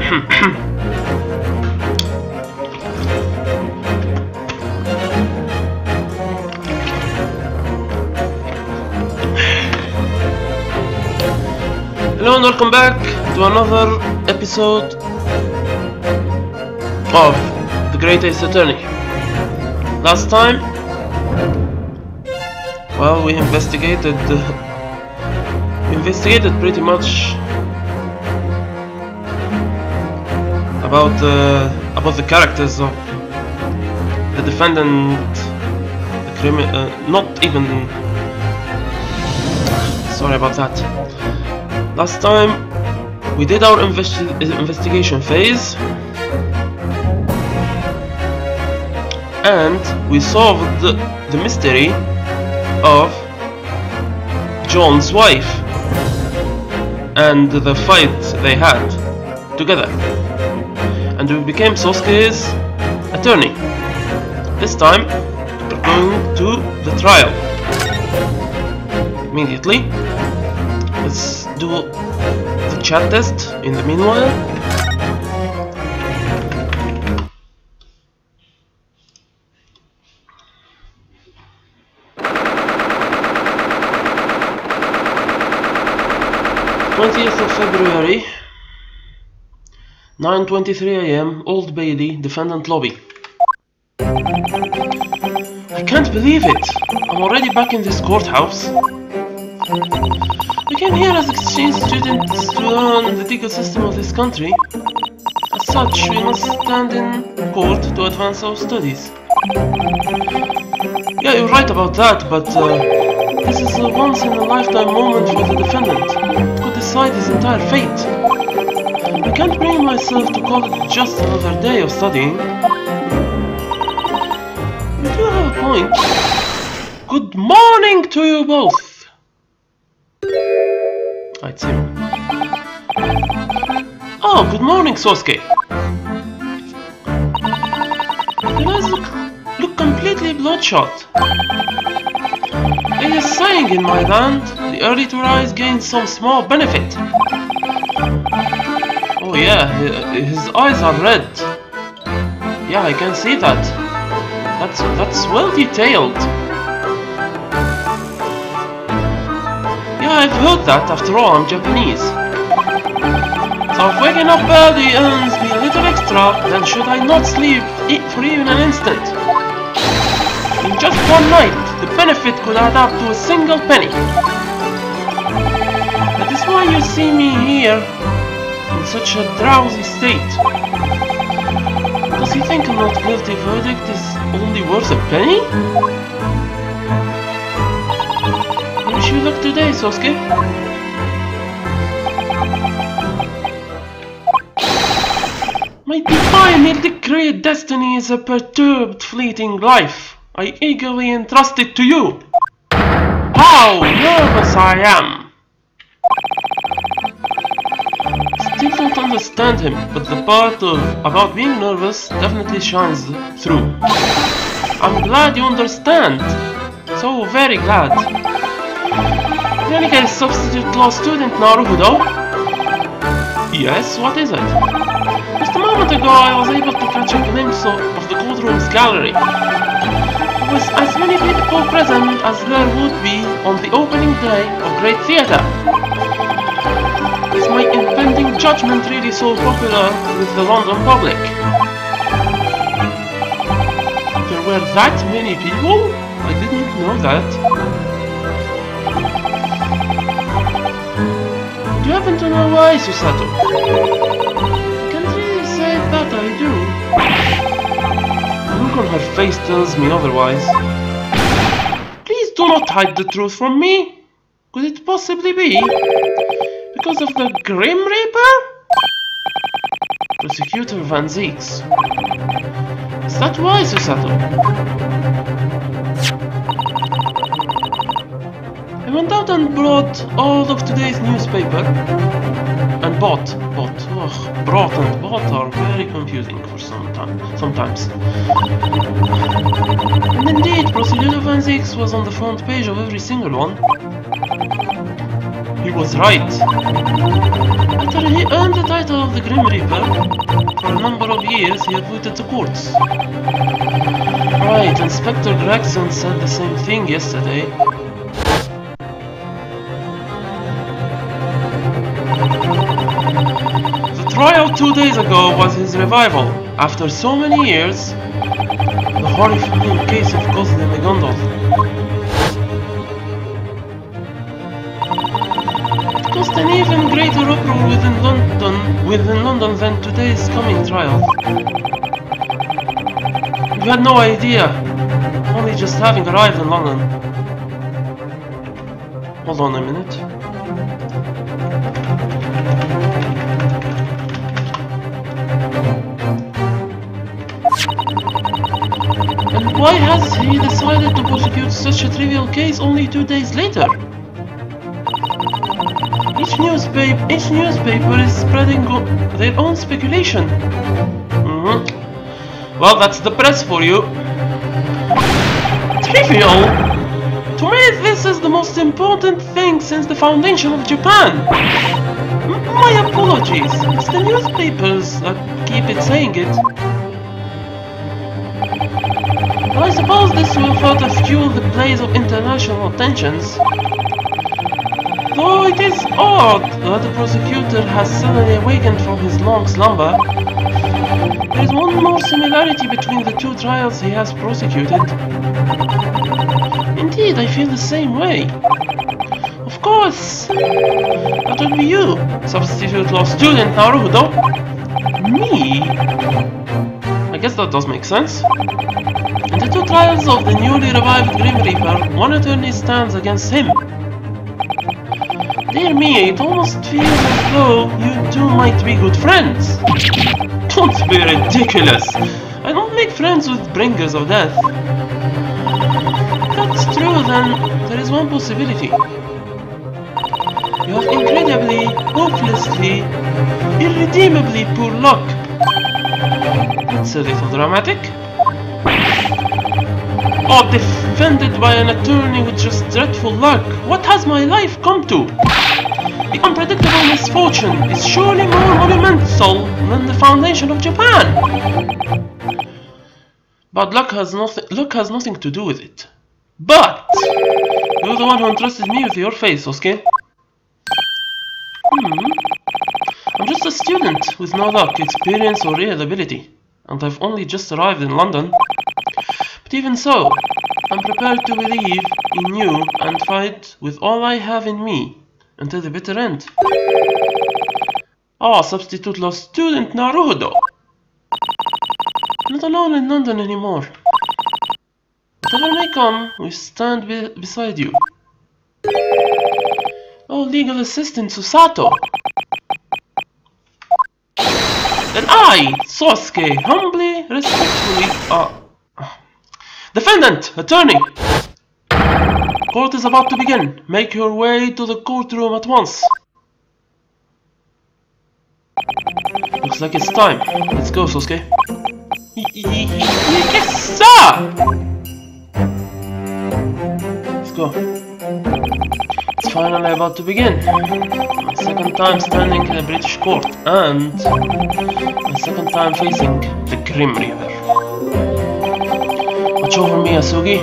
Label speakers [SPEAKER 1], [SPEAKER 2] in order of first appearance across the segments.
[SPEAKER 1] Hello and welcome back to another episode of The Great Ace Attorney. Last time, well, we investigated pretty much about the characters of the defendant, the criminal. Not even. Sorry about that. Last time we did our investigation phase, and we solved the mystery of John's wife and the fight they had together, and we became Sosuke's attorney. This time we're going to the trial. Immediately, let's do the chat test in the meanwhile. February 9:23 AM, Old Bailey, defendant lobby. I can't believe it! I'm already back in this courthouse. We came here as exchange students to learn the legal system of this country. As such, we must stand in court to advance our studies. Yeah, you're right about that, but this is a once-in-a-lifetime moment for the defendant. Could decide his entire fate. I can't bring myself to call it just another day of studying. You do have a point. Good morning to you both! Right, zero. Oh, good morning, Sosuke. Your eyes look completely bloodshot. It is saying in my land, the early to rise gains some small benefit. Oh yeah, his eyes are red. Yeah, I can see that. That's well detailed. Yeah, I've heard that. After all, I'm Japanese. So if waking up early earns me a little extra, then should I not sleep for even an instant? In just one night, the benefit could add up to a single penny. That is why you see me here in such a drowsy state. Does he think a not guilty verdict is only worth a penny? I wish you luck today, Sosuke. My divine decreed destiny is a perturbed, fleeting life. I eagerly entrust it to you. How nervous I am! Still don't understand him, but the part about being nervous definitely shines through. I'm glad you understand. So very glad. In any case, substitute law student Naruhodo. Yes, what is it? Just a moment ago I was able to catch a glimpse of the courtroom's gallery. There was as many people present as there would be on the opening day of Great Theatre. Is my impending judgment really so popular with the London public? There were that many people? I didn't know that. Do you happen to know why, Susato? I can't really say that I do. The look on her face tells me otherwise. Please do not hide the truth from me. Could it possibly be because of the Grim Reaper? Prosecutor Van Zeeks. Is that why, Susato? I went out and brought all of today's newspaper. And brought and bought are very confusing for sometimes. And indeed, Prosecutor Van Zeeks was on the front page of every single one. he was right. After he earned the title of the Grim Reaper, for a number of years he avoided the courts. Right, Inspector Gregson said the same thing yesterday. The trial 2 days ago was his revival. After so many years, the horrifying case of Gosling McGondol. It caused an even greater uproar within London than today's coming trial. We had no idea, only just having arrived in London. Hold on a minute. And why has he decided to prosecute such a trivial case only 2 days later? Each newspaper is spreading their own speculation. Well, that's the press for you. Trivial? To me, this is the most important thing since the foundation of Japan. My apologies. It's the newspapers that keep it saying it. Well, I suppose this will further fuel the blaze of international tensions. Though it is odd that the prosecutor has suddenly awakened from his long slumber. There is one more similarity between the two trials he has prosecuted. Indeed, I feel the same way. Of course, that would be you, substitute law student Naruto. Me? I guess that does make sense. In the two trials of the newly revived Grim Reaper, one attorney stands against him. Dear me, it almost feels as though you two might be good friends. Don't be ridiculous! I don't make friends with bringers of death. If that's true, then there is one possibility. You have incredibly, hopelessly, irredeemably poor luck. That's a little dramatic. Or defended by an attorney with just dreadful luck. What has my life come to? The unpredictable misfortune is surely more monumental than the foundation of Japan. But luck has nothing to do with it. But you're the one who entrusted me with your face, Osuke. I'm just a student with no luck, experience, or real ability, and I've only just arrived in London. But even so, I'm prepared to believe in you and fight with all I have in me until the bitter end. Ah, substitute law student Naruto! Not alone in London anymore. Whatever may come, we stand beside you. Oh, legal assistant Susato! And I, Sosuke, humbly, respectfully, Defendant! Attorney! Court is about to begin. Make your way to the courtroom at once. Looks like it's time. Let's go, Sosuke. Yes, sir! Let's go. It's finally about to begin. My second time standing in a British court, and my second time facing the Grim Reaper. Watch over me, Asugi.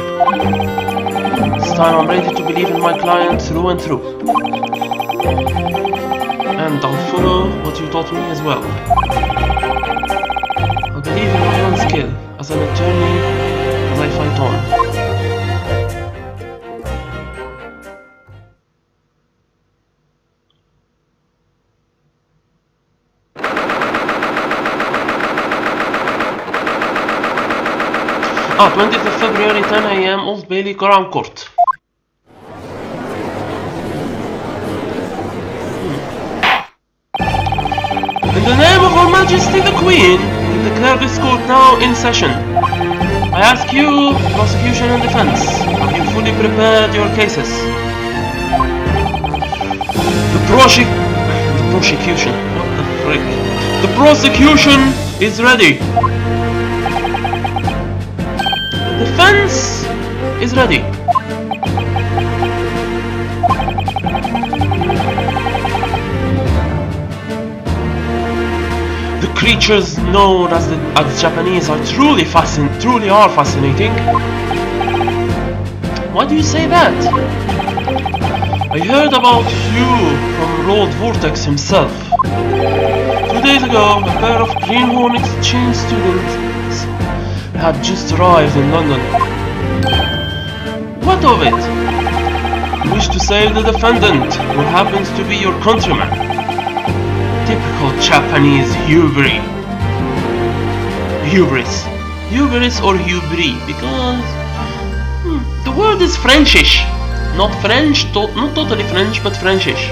[SPEAKER 1] This time I'm ready to believe in my client through and through. And I'll follow what you taught me as well. I'll believe in my own skill as an attorney as I fight on. Ah, 20th of February, 10 AM, Old Bailey, Crown Court. In the name of Her Majesty the Queen, we declare this court now in session. I ask you, prosecution and defense, have you fully prepared your cases? The prosecution, what the frick? The prosecution is ready. Defense is ready. creatures known as Japanese are truly fascinating. Why do you say that? I heard about you from Lord Vortex himself. 2 days ago, a pair of Greenhorn exchange students had just arrived in London. What of it? You wish to save the defendant, who happens to be your countryman. Typical Japanese hubris. Hubris or hubris, because the word is Frenchish. Not French, not totally French, but Frenchish.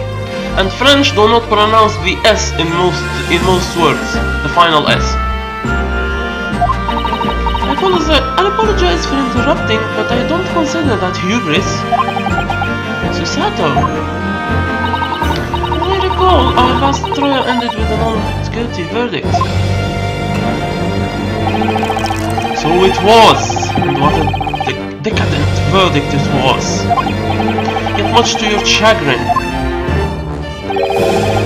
[SPEAKER 1] And French do not pronounce the S in most words, the final S. I apologize for interrupting, but I don't consider that hubris. Susato. I recall our last trial ended with a non-guilty verdict. So it was, and what a decadent verdict it was. Yet much to your chagrin.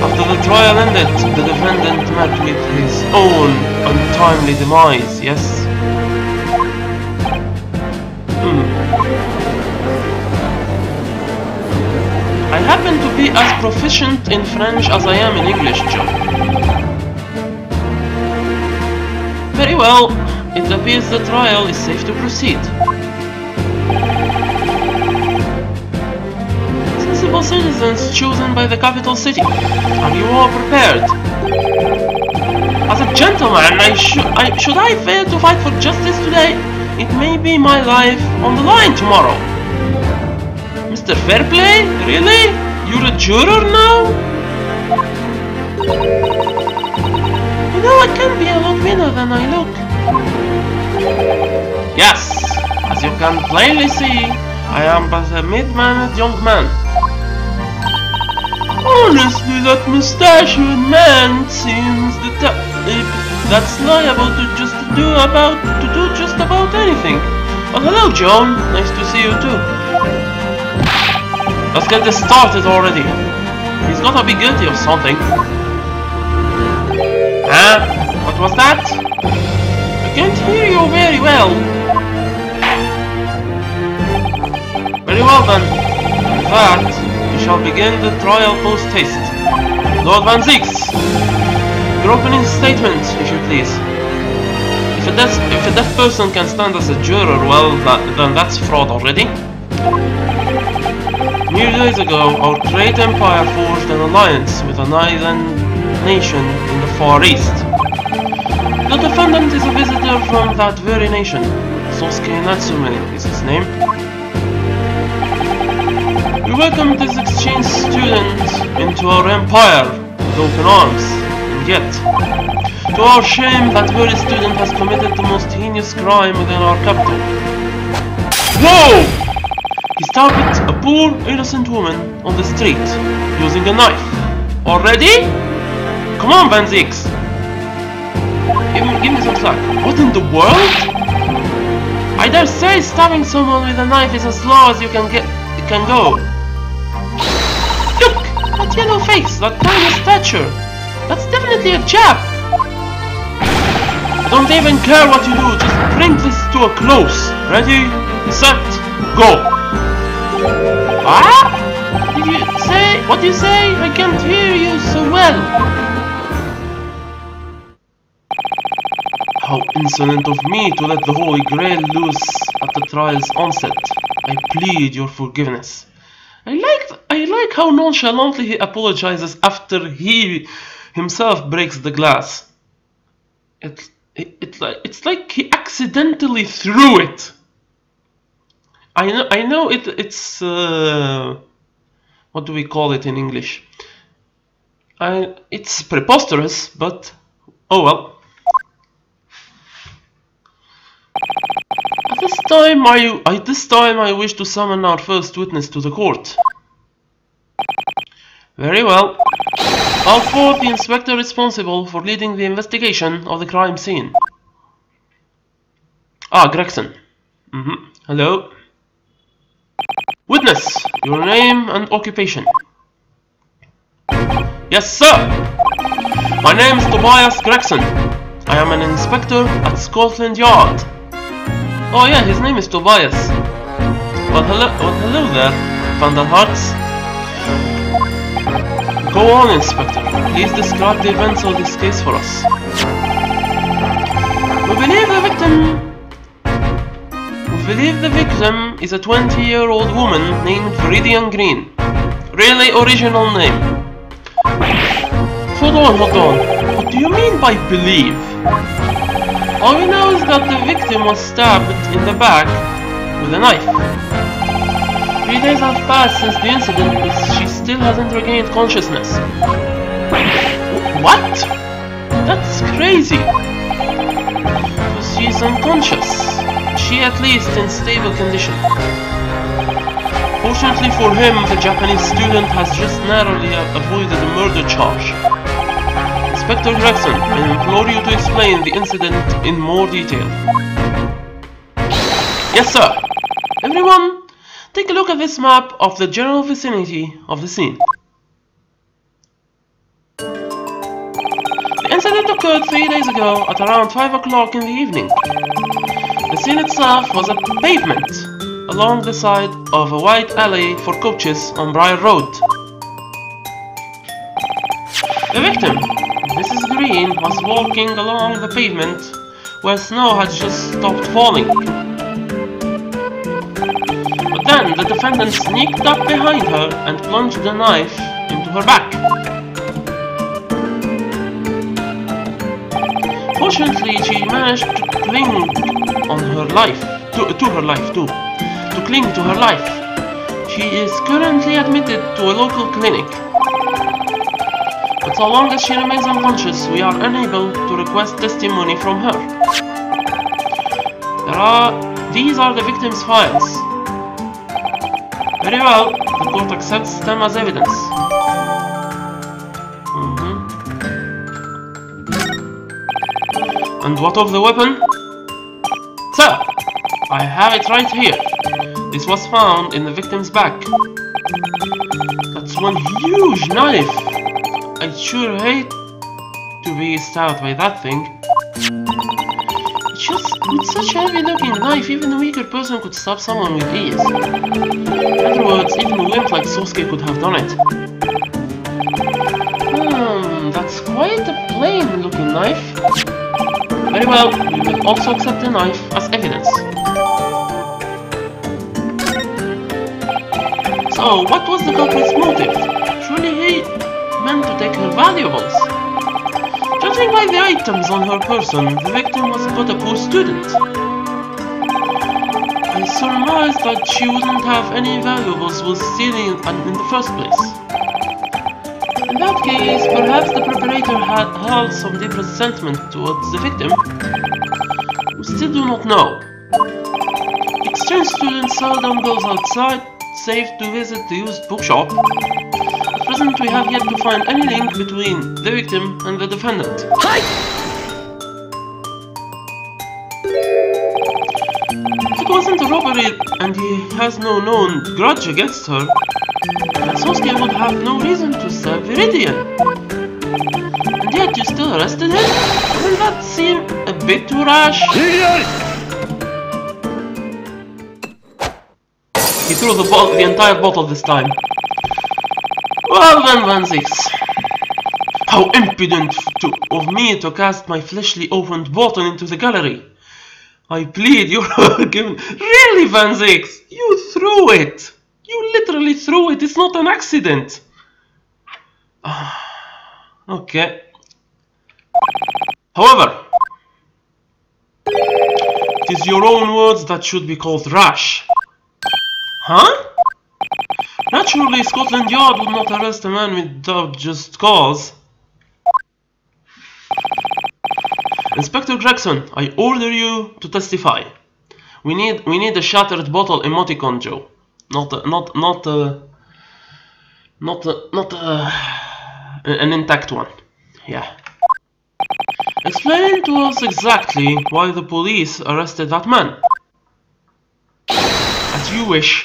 [SPEAKER 1] After the trial ended, the defendant met with his own untimely demise, yes? I happen to be as proficient in French as I am in English, Joe. Very well, it appears the trial is safe to proceed. Sensible citizens chosen by the capital city. Are you all prepared? As a gentleman, should I fail to fight for justice today, it may be my life on the line tomorrow. Mr. Fairplay? Really? You're a juror now? You know, I can be a lot meaner than I look. Yes, as you can plainly see, I am but a mid-mannered young man. Honestly, that mustachioed man seems that's liable to do just about anything. But hello, John. Nice to see you too. Let's get this started already. He's gotta be guilty of something. Huh? What was that? I can't hear you very well. Very well then. With that, we shall begin the trial post-haste. Lord Van Zieks, your opening statement, if you please. If a deaf person can stand as a juror, well, then that's fraud already. Mere days ago, our great empire forged an alliance with an island nation in the Far East. The defendant is a visitor from that very nation. Sosuke Natsume is his name. We welcomed this exchange student into our empire with open arms, and yet, to our shame, that very student has committed the most heinous crime within our capital. Whoa! He stabbed a poor, innocent woman on the street using a knife. Already? Come on, Van Zieks! Give me some slack. What in the world? I dare say stabbing someone with a knife is as low as you can go. Look! That yellow face, that tiny stature. That's definitely a Jap. I don't even care what you do, just bring this to a close. Ready, set, go. Ah? What do you say? I can't hear you so well. How insolent of me to let the Holy Grail loose at the trial's onset. I plead your forgiveness. I like how nonchalantly he apologizes after he himself breaks the glass. It's like he accidentally threw it. I know it's what do we call it in English? It's preposterous, but oh well. At this time I wish to summon our first witness to the court. Very well. Call forth the inspector responsible for leading the investigation of the crime scene. Ah, Gregson. Hello. Witness, your name and occupation. Yes, sir. My name is Tobias Gregson. I am an inspector at Scotland Yard. Oh yeah, his name is Tobias. Well, hello there, Vanderharts. Go on, Inspector. Please describe the events of this case for us. We believe the victim is a 20-year-old woman named Viridian Green. Really original name. Hold on. What do you mean by believe? All we know is that the victim was stabbed in the back with a knife. 3 days have passed since the incident, but she still hasn't regained consciousness. What? That's crazy. So she's unconscious. She at least in stable condition. Fortunately for him, the Japanese student has just narrowly avoided a murder charge. Inspector Gregson, I implore you to explain the incident in more detail. Yes, sir. Everyone, take a look at this map of the general vicinity of the scene. The incident occurred 3 days ago at around 5 o'clock in the evening. The scene itself was a pavement along the side of a wide alley for coaches on Briar Road. The victim, Mrs. Green, was walking along the pavement where snow had just stopped falling. But then the defendant sneaked up behind her and plunged the knife into her back. Fortunately, she managed to cling on her life, to cling to her life. She is currently admitted to a local clinic. But so long as she remains unconscious, we are unable to request testimony from her. These are the victim's files. Very well, the court accepts them as evidence. And what of the weapon? Sir, I have it right here. This was found in the victim's back. That's one huge knife. I'd sure hate to be stabbed by that thing. With such a heavy looking knife, even a weaker person could stab someone with ease. In other words, even a wimp like Sosuke could have done it. That's quite a plain looking knife. Very well, we will also accept the knife as evidence. So, what was the culprit's motive? Surely he meant to take her valuables. Judging by the items on her person, the victim was but a poor student. I surmised that she wouldn't have any valuables while stealing in the first place. In that case, perhaps the perpetrator had held some deep resentment towards the victim. We still do not know. Exchange students seldom goes outside, save to visit the used bookshop. At present, we have yet to find any link between the victim and the defendant. Hi! If it wasn't a robbery and he has no known grudge against her, then Sosuke would have no reason to stab Viridian. And yet you still arrested him? Doesn't that seem a bit too rash? He threw the entire bottle this time. Well then, Van Zix. How impudent of me to cast my fleshly opened bottle into the gallery. I plead your argument. Really, Van Zix? You threw it. You literally threw it. It's not an accident. Okay. However, it is your own words that should be called rash. Huh? Naturally, Scotland Yard would not arrest a man without just cause. Inspector Gregson, I order you to testify. We need a shattered bottle emoticon, Joe. Not an intact one. Yeah. Explain to us exactly why the police arrested that man. As you wish.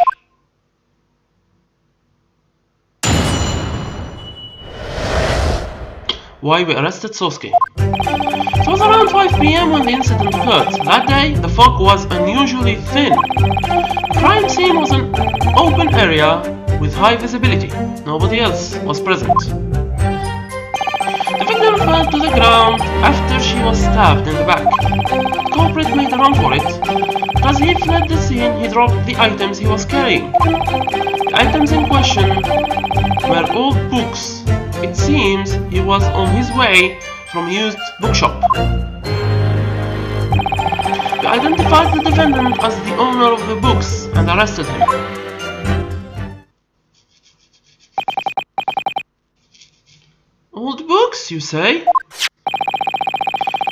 [SPEAKER 1] why we arrested Sosuke. It was around 5 PM when the incident occurred. That day, the fog was unusually thin. The crime scene was an open area with high visibility. Nobody else was present. The victim fell to the ground after she was stabbed in the back. The culprit made a run for it. As he fled the scene, he dropped the items he was carrying. The items in question were old books. It seems he was on his way from a used bookshop. We identified the defendant as the owner of the books and arrested him. Old books, you say?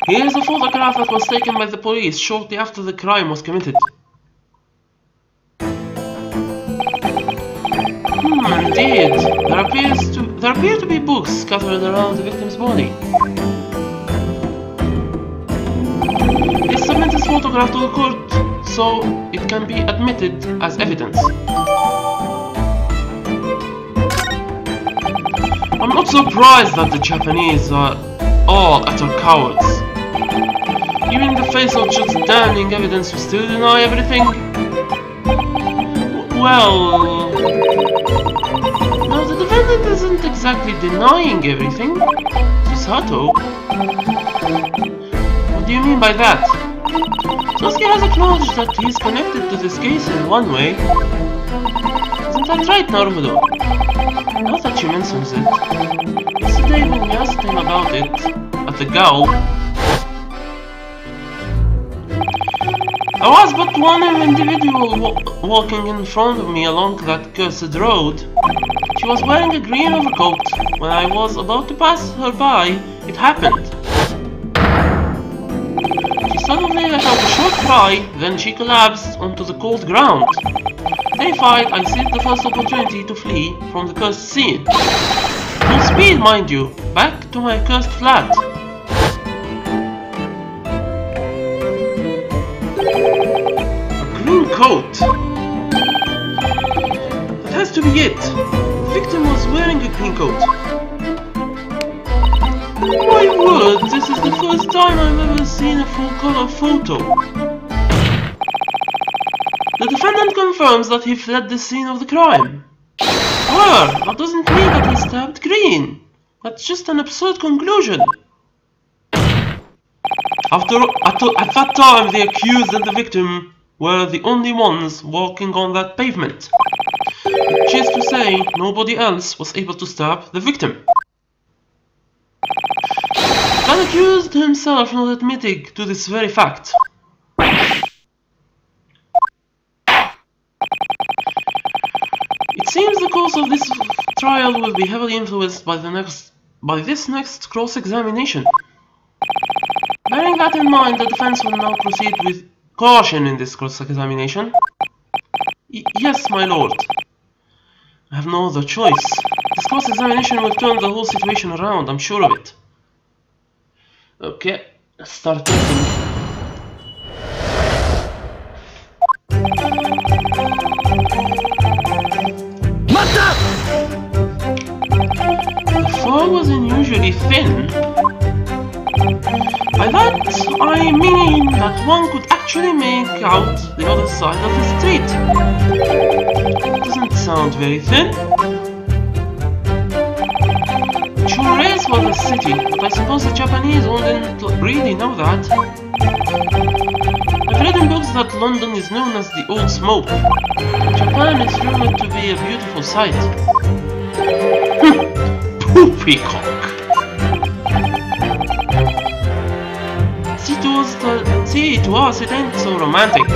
[SPEAKER 1] Here is a photograph that was taken by the police shortly after the crime was committed. Indeed. There appear to be books scattered around the victim's body. He submitted this photograph to the court so it can be admitted as evidence. I'm not surprised that the Japanese are all utter cowards. Even in the face of such damning evidence, you still deny everything? Well... no, the defendant isn't exactly denying everything. Susato? What do you mean by that? Sosuke has acknowledged that he's connected to this case in one way. Isn't that right, Naruhodo? Now that you mention it, yesterday when we asked him about it at the Gao, there was but one individual walking in front of me along that cursed road. She was wearing a green overcoat. When I was about to pass her by, it happened. She suddenly let out a short cry, then she collapsed onto the cold ground. Terrified, I seized the first opportunity to flee from the cursed scene. Full speed, mind you, back to my cursed flat. A green coat. That has to be it. The victim was wearing a green coat. My word, this is the first time I've ever seen a full-color photo. The defendant confirms that he fled the scene of the crime. However, that doesn't mean that he stabbed Green. That's just an absurd conclusion. At that time, the accused and the victim were the only ones walking on that pavement. Which is to say, nobody else was able to stab the victim. The accused himself not admitting to this very fact. It seems the course of this trial will be heavily influenced by this next cross-examination. Bearing that in mind, the defense will now proceed with caution in this cross-examination. Yes, my lord. I have no other choice. This cross-examination will turn the whole situation around, I'm sure of it. Okay, let's start talking. The fog was unusually thin. By that, I mean that one could actually make out the other side of the street. Doesn't sound very thin. It sure is for the city, but I suppose the Japanese wouldn't really know that. I've read in books that London is known as the Old Smoke. In Japan, it's rumored to be a beautiful sight. Poopycock! See, to us it ain't so romantic.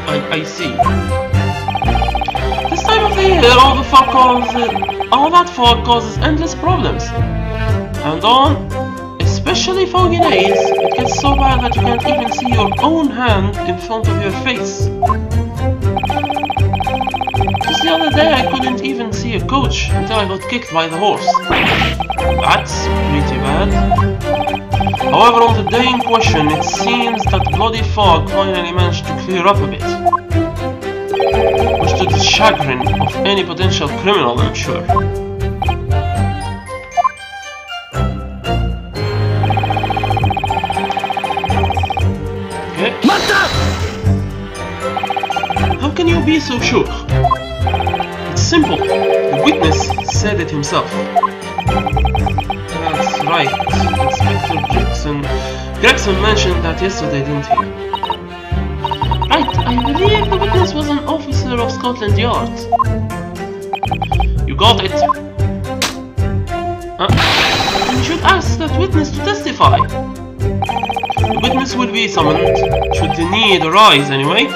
[SPEAKER 1] I see. This time of the year, all that fog causes endless problems. And on especially foggy days, it gets so bad that you can't even see your own hand in front of your face. Just the other day, I couldn't even see a coach until I got kicked by the horse. That's pretty bad. However, on the day in question, it seems that bloody fog finally managed to clear up a bit. Much to the chagrin of any potential criminal, I'm sure. so sure? It's simple. The witness said it himself. That's right. Inspector Gregson mentioned that yesterday, didn't he? Right, I believe the witness was an officer of Scotland Yard. You got it. You should ask that witness to testify. The witness will be summoned, should the need arise anyway.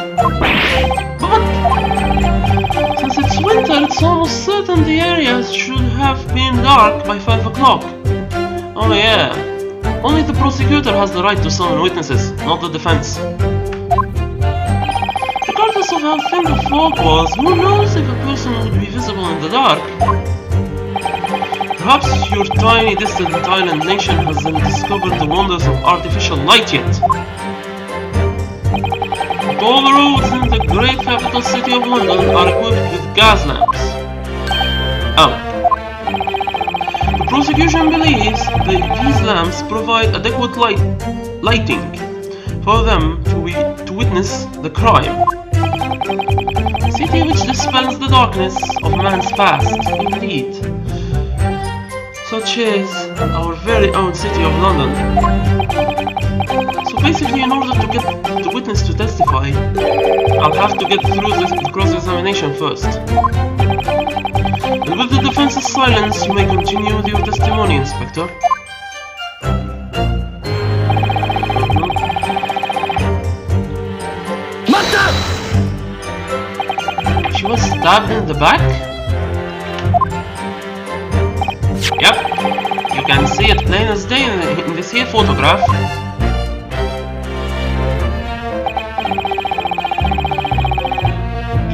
[SPEAKER 1] But since it's winter, it's almost certain the area should have been dark by 5 o'clock. Oh yeah, only the prosecutor has the right to summon witnesses, not the defense. Regardless of how thin the fog was, who knows if a person would be visible in the dark? Perhaps your tiny distant island nation hasn't discovered the wonders of artificial light yet. But all the roads in the great capital city of London are equipped with gas lamps. Oh. The prosecution believes that these lamps provide adequate lighting for them to witness the crime. A city which dispels the darkness of man's past, indeed. Such is our very own city of London. So basically, in order to get the witness to testify, I'll have to get through the cross-examination first. And with the defense's silence, you may continue with your testimony, Inspector. She was stabbed in the back? Yep, you can see it plain as day in this here photograph.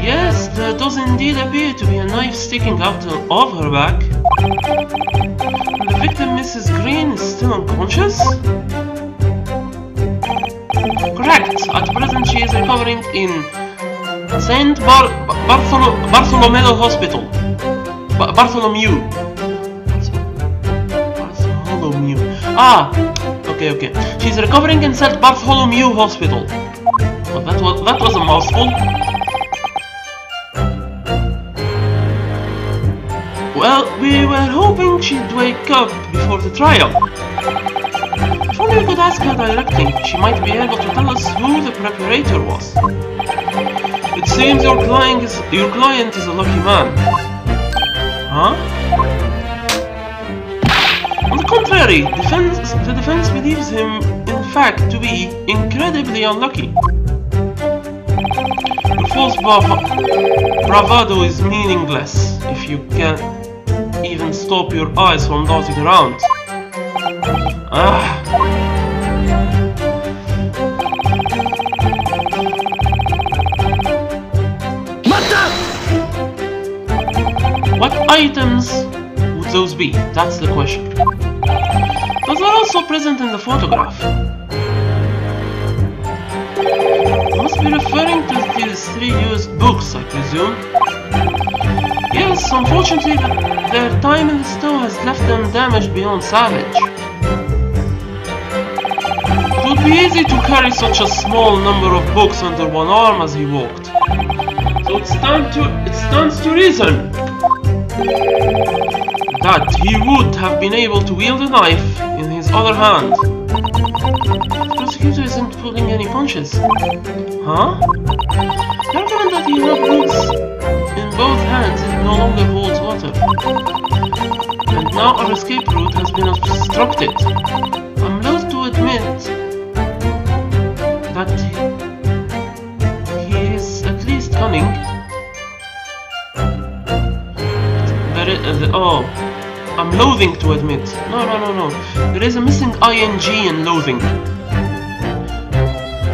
[SPEAKER 1] Yes, there does indeed appear to be a knife sticking out of her back. And the victim, Mrs. Green, is still unconscious? Correct, at present she is recovering in St. Bartholomew Hospital. Bartholomew. Ah, okay. She's recovering in St. Bartholomew Hospital. Well, that was a mouthful. Well, we were hoping she'd wake up before the trial. If only we could ask her directly, she might be able to tell us who the preparator was. It seems your client is a lucky man. Huh? On the contrary, the defense believes him, in fact, to be incredibly unlucky. Your false bravado is meaningless if you can't even stop your eyes from darting around. What items would those be? That's the question. Those are also present in the photograph. You must be referring to these 3 used books, I presume. Yes, unfortunately, their time in the store has left them damaged beyond salvage. It would be easy to carry such a small number of books under one arm as he walked. So it stands to reason that he would have been able to wield a knife in his other hand. The prosecutor isn't pulling any punches. Huh? The argument that he had boots in both hands no longer holds water. And now our escape route has been obstructed. I'm loath to admit that he is at least cunning. I'm loathing to admit. No. There is a missing ing in loathing.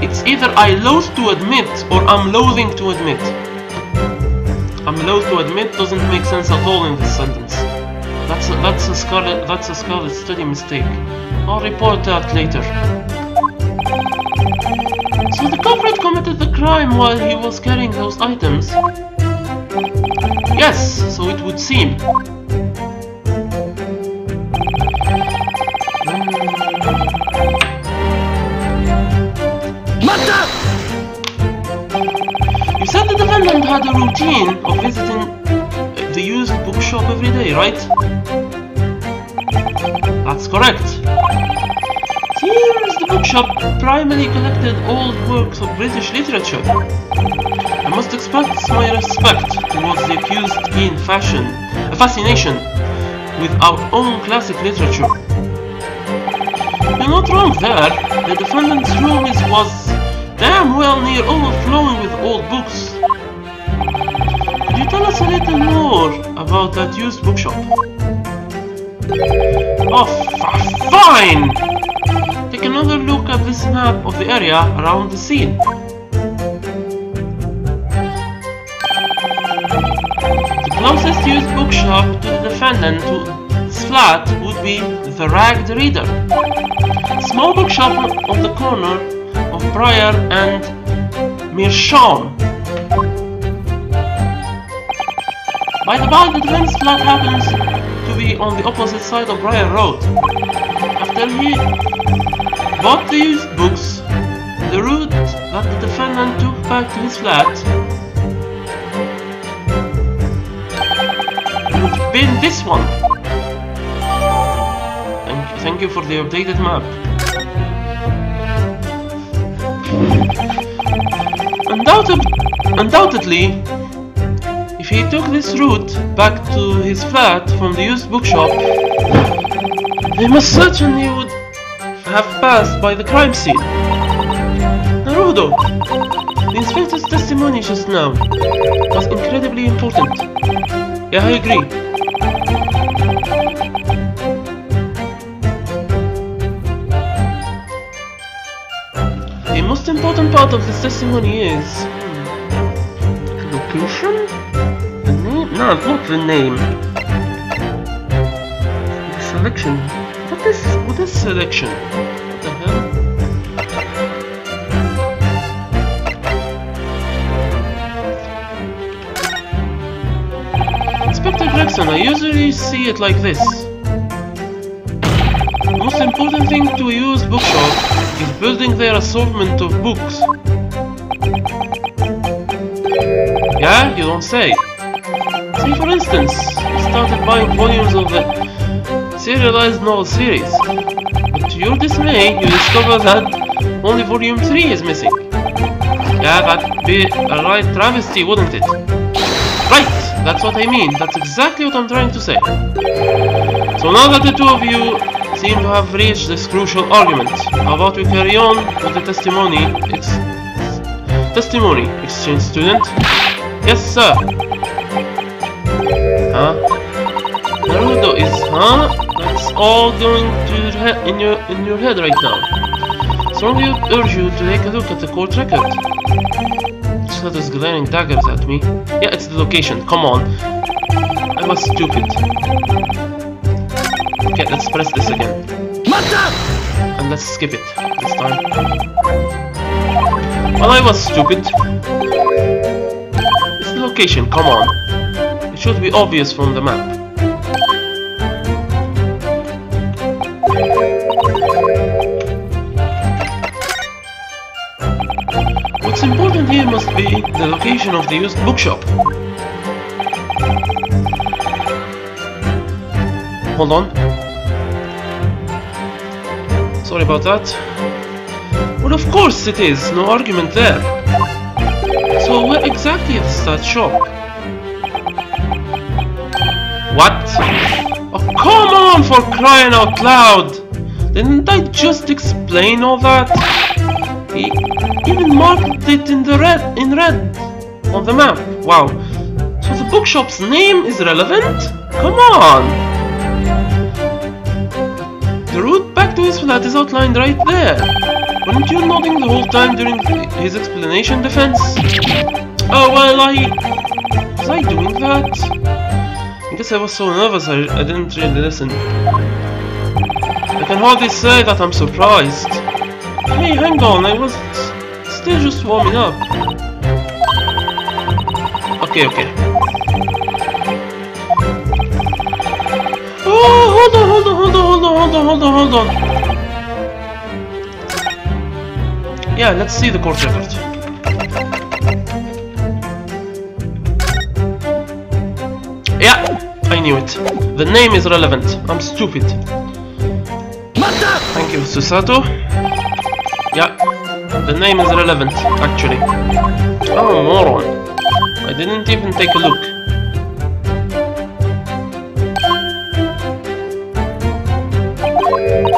[SPEAKER 1] It's either I loathe to admit or I'm loathing to admit. I'm loath to admit doesn't make sense at all in this sentence. That's a Scarlet Study mistake. I'll report that later. So the culprit committed the crime while he was carrying those items? Yes, so it would seem. You said the defendant had a routine of visiting the used bookshop every day, right? That's correct. Seems the bookshop primarily collected old works of British literature. I must express my respect towards the accused's keen fascination with our own classic literature. You're not wrong there. The defendant's room was damn well near overflowing with old books. Could you tell us a little more about that used bookshop? Oh, fine! Take another look at this map of the area around the scene. The closest used bookshop to the defendant's flat would be the Ragged Reader, a small bookshop on the corner of Briar and Meerschaum. By the by, the defendant's flat happens to be on the opposite side of Briar Road. After he bought the used books, the route that the defendant took back to his flat would have been this one. Thank you for the updated map. Undoubtedly, if he took this route back to his flat from the used bookshop, he most certainly would have passed by the crime scene. Naruto, the inspector's testimony just now was incredibly important. Yeah, I agree. The most important part of this testimony is location? The name? No, not the name. The selection. What is selection? What the hell? Inspector Gregson, I usually see it like this. The most important thing to a used bookshop is building their assortment of books. Yeah, you don't say. Say for instance, you started buying volumes of the serialized novel series, but to your dismay, you discover that only volume 3 is missing. Yeah, that'd be a right travesty, wouldn't it? Right, that's what I mean, that's exactly what I'm trying to say. So now that the two of you seem to have reached this crucial argument, how about we carry on with the testimony exchange student? Yes, sir. Huh? Naruto is, huh? That's all going to in your head right now. Strongly urge you to take a look at the court record. Shut is glaring daggers at me. Yeah, it's the location. Come on. I was stupid. Okay, let's press this again. And let's skip it this time. Well, I was stupid. It's the location. Come on. It should be obvious from the map. What's important here must be the location of the used bookshop. Hold on. Sorry about that. Well, of course it is. No argument there. So where exactly is that shop? What? Oh, come on, for crying out loud! Didn't I just explain all that? He even marked it in red on the map. Wow. So the bookshop's name is relevant? Come on! The route back to his flat is outlined right there. Weren't you nodding the whole time during his explanation, defense? Oh, well, was I doing that? I guess I was so nervous I didn't really listen. I can hardly say that I'm surprised. Hey, hang on, I was still just warming up. Okay. Oh, hold on. Yeah, let's see the court record. knew it. The name is relevant. I'm stupid. Thank you, Susato. Yeah, the name is relevant, actually. Oh, moron. I didn't even take a look.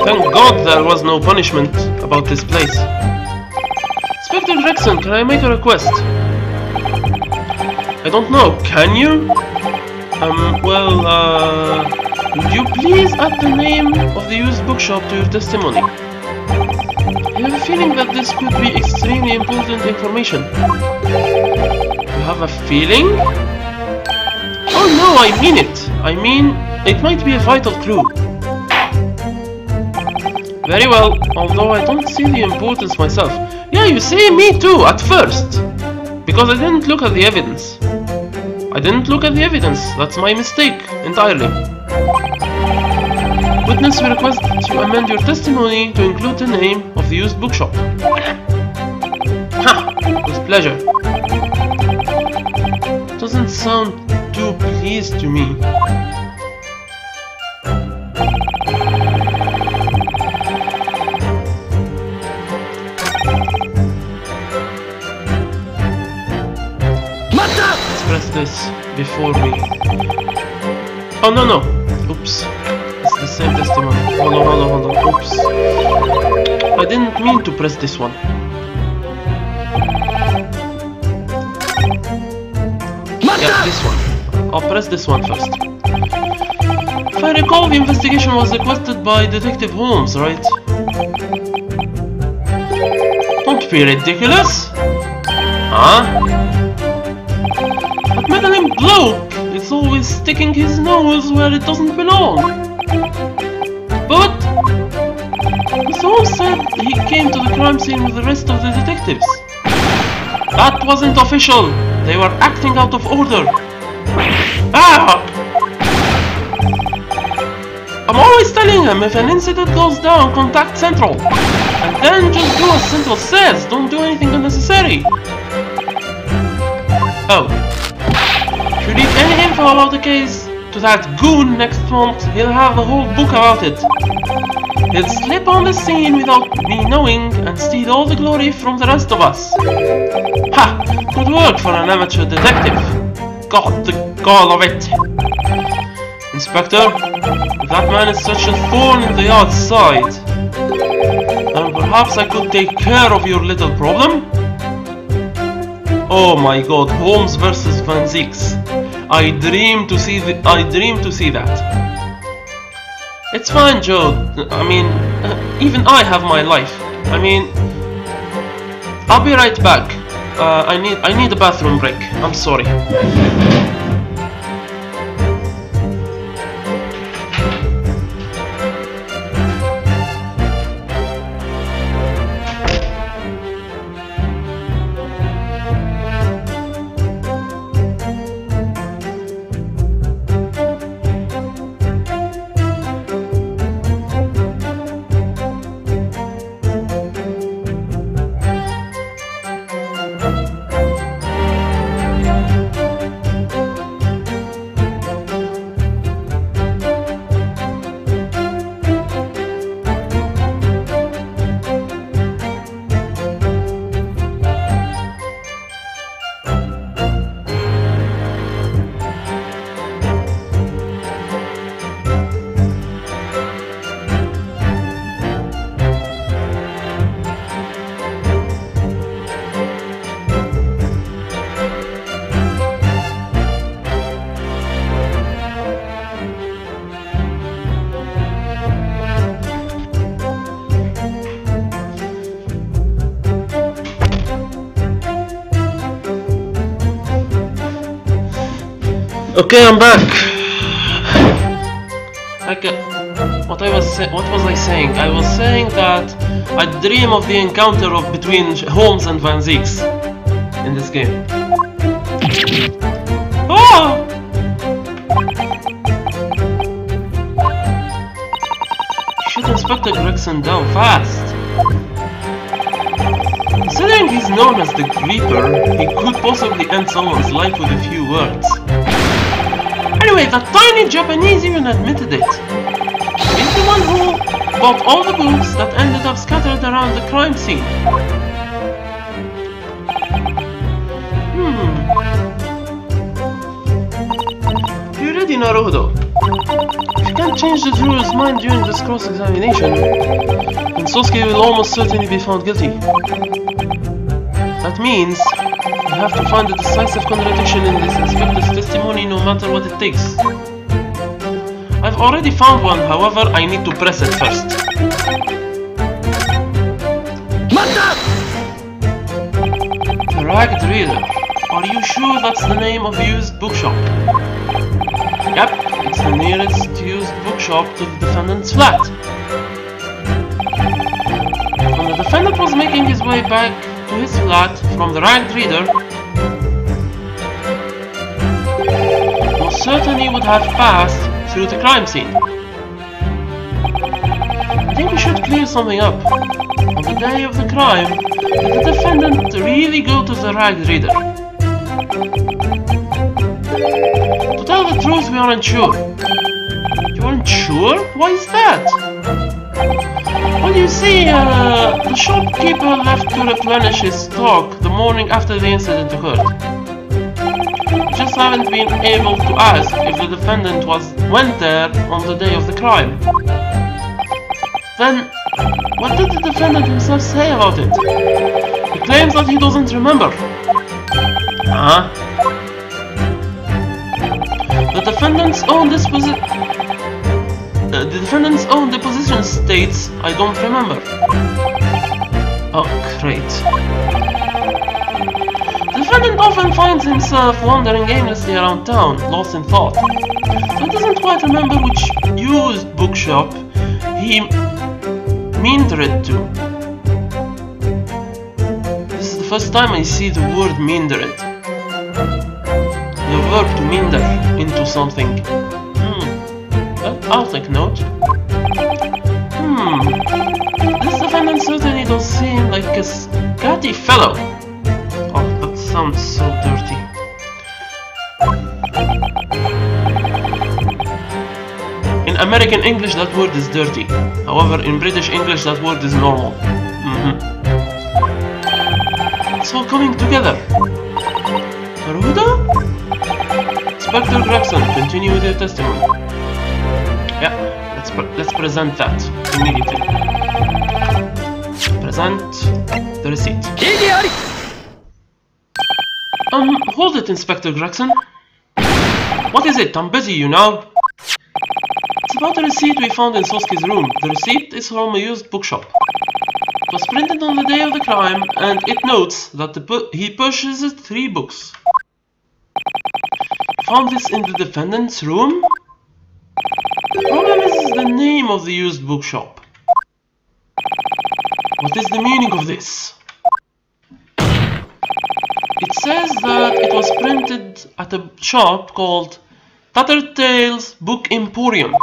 [SPEAKER 1] Thank God there was no punishment about this place. Inspector Jackson, can I make a request? I don't know, can you? Would you please add the name of the used bookshop to your testimony? I have a feeling that this could be extremely important information. You have a feeling? Oh no, I mean it! I mean, it might be a vital clue. Very well, although I don't see the importance myself. Yeah, you see, me too, at first. Because I didn't look at the evidence. That's my mistake, entirely. Witness, we request you amend your testimony to include the name of the used bookshop. Ha! With pleasure. Doesn't sound too pleased to me. Let's press this before we... Oh no! Oops. It's the same testimony. Hold on. Oops. I didn't mean to press this one. Yeah, this one. I'll press this one first. If I recall, the investigation was requested by Detective Holmes, right? Don't be ridiculous! Huh? That meddling bloke is always sticking his nose where it doesn't belong. But Mr. Holmes said he came to the crime scene with the rest of the detectives. That wasn't official. They were acting out of order. Ah! I'm always telling him, if an incident goes down, contact Central. And then just do as Central says. Don't do anything unnecessary. Oh. If you need any info about the case to that goon next month, he'll have the whole book about it. He'll slip on the scene without me knowing and steal all the glory from the rest of us. Ha! Good work for an amateur detective. God, the gall of it. Inspector, if that man is such a thorn in the yard's side, then perhaps I could take care of your little problem? Oh my God, Holmes versus Van Zieks. I dream to see that. It's fine, Joe. I mean, even I have my life. I mean, I'll be right back. I need a bathroom break. I'm sorry. Okay, I'm back. What was I saying? I was saying that I dream of the encounter between Holmes and Van Zieks in this game. Ah! Shoot Inspector Gregson down fast. Considering he's known as the Creeper, he could possibly end someone's life with a few words. Anyway, that tiny Japanese even admitted it. He's the one who bought all the books that ended up scattered around the crime scene. You ready, Naruto? If you can't change the juror's mind during this cross-examination, then Sasuke will almost certainly be found guilty. That means we have to find a decisive contradiction in this inspector's testimony no matter what it takes. I've already found one, however, I need to press it first. The Ragged Reader. Are you sure that's the name of a used bookshop? Yep, it's the nearest used bookshop to the defendant's flat. When the defendant was making his way back to his flat from the Ragged Reader, most certainly would have passed through the crime scene. I think we should clear something up. On the day of the crime, did the defendant really go to the Ragged Reader? To tell the truth, we aren't sure. You aren't sure? Why is that? Well, you see, the shopkeeper left to replenish his stock the morning after the incident occurred. We just haven't been able to ask if the defendant went there on the day of the crime. Then, what did the defendant himself say about it? He claims that he doesn't remember. Huh? The defendant's own deposition states, I don't remember. Oh, great. The defendant often finds himself wandering aimlessly around town, lost in thought. So he doesn't quite remember which used bookshop he meandered to. This is the first time I see the word meandered. The verb to meander into something. Well, I'll take note. This defendant certainly does seem like a scatty fellow. Oh, that sounds so dirty. In American English that word is dirty. However, in British English that word is normal. It's all coming together. Naruto? Inspector Gregson, continue with your testimony. Yeah, let's present that immediately. Present the receipt. Hold it, Inspector Gregson. What is it? I'm busy, you know. It's about the receipt we found in Sasuke's room. The receipt is from a used bookshop. It was printed on the day of the crime, and it notes that he purchased 3 books. Found this in the defendant's room? The problem is the name of the used bookshop. What is the meaning of this? It says that it was printed at a shop called Tattertail's Book Emporium.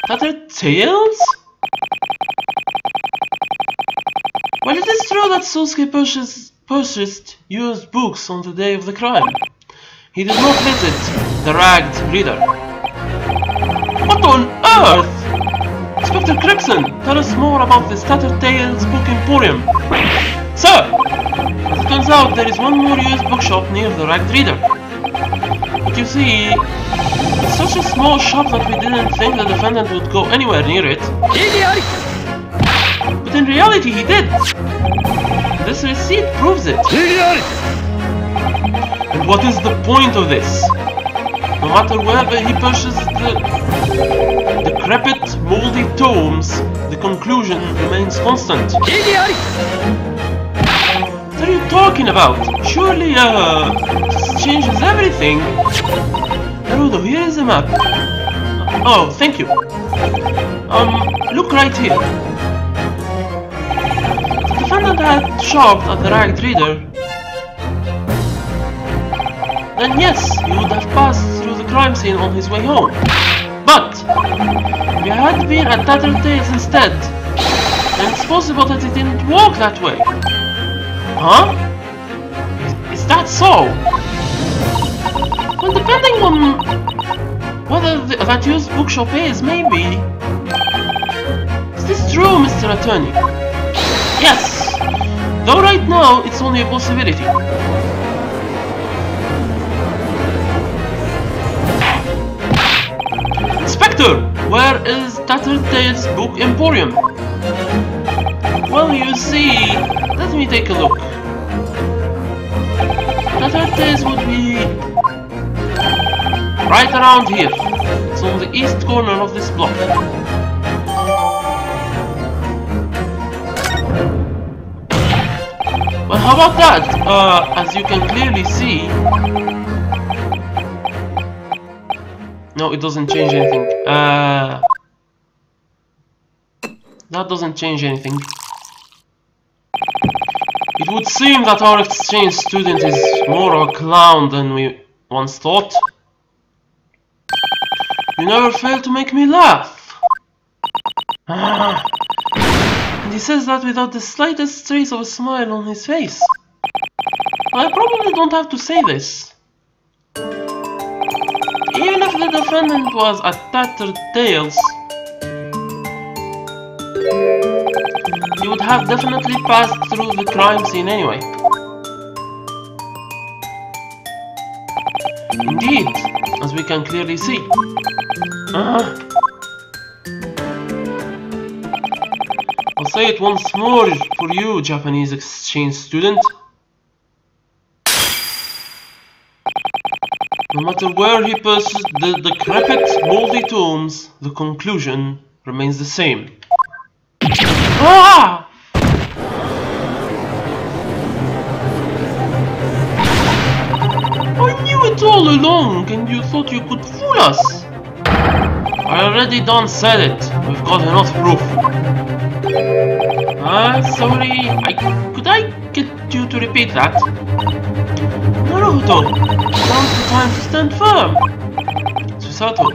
[SPEAKER 1] Tattertail's? Well, it is true that Sasuke purchased used books on the day of the crime. He did not visit the Ragged Reader. What on earth? Inspector Gregson, tell us more about this Tattertail's Book Emporium. Sir! As it turns out, there is one more used bookshop near the Ragged Reader. But you see, it's such a small shop that we didn't think the defendant would go anywhere near it. But in reality, he did. This receipt proves it. And what is the point of this? No matter wherever he purchases the decrepit, moldy tomes, the conclusion remains constant. What are you talking about? Surely, this changes everything. Naruto, here is a map. Oh, thank you. Look right here. The defendant had shopped at the Ragged Reader. Then yes, he would have passed through the crime scene on his way home. But if he had been at Tattertail's instead, then it's possible that he didn't walk that way. Huh? Is that so? Well, depending on Whether that used bookshop is, maybe. Is this true, Mr. Attorney? Yes! Though right now, it's only a possibility. Inspector! Where is Tattertail's Book Emporium? Well, you see... Let me take a look. Tattertail's would be... right around here. It's on the east corner of this block. Well, how about that? As you can clearly see... No, it doesn't change anything. That doesn't change anything. It would seem that our exchange student is more of a clown than we once thought. You never fail to make me laugh. And he says that without the slightest trace of a smile on his face. I probably don't have to say this. Even if the defendant was at Tattertail's, he would have definitely passed through the crime scene anyway. Indeed, as we can clearly see. I'll say it once more for you, Japanese exchange student. No matter where he pursues the decrepit, moldy tomes, the conclusion remains the same. Ah! I knew it all along, and you thought you could fool us. I already done said it. We've got enough proof. Sorry. Could I get you to repeat that? Naruto, now's the time to stand firm. Susato.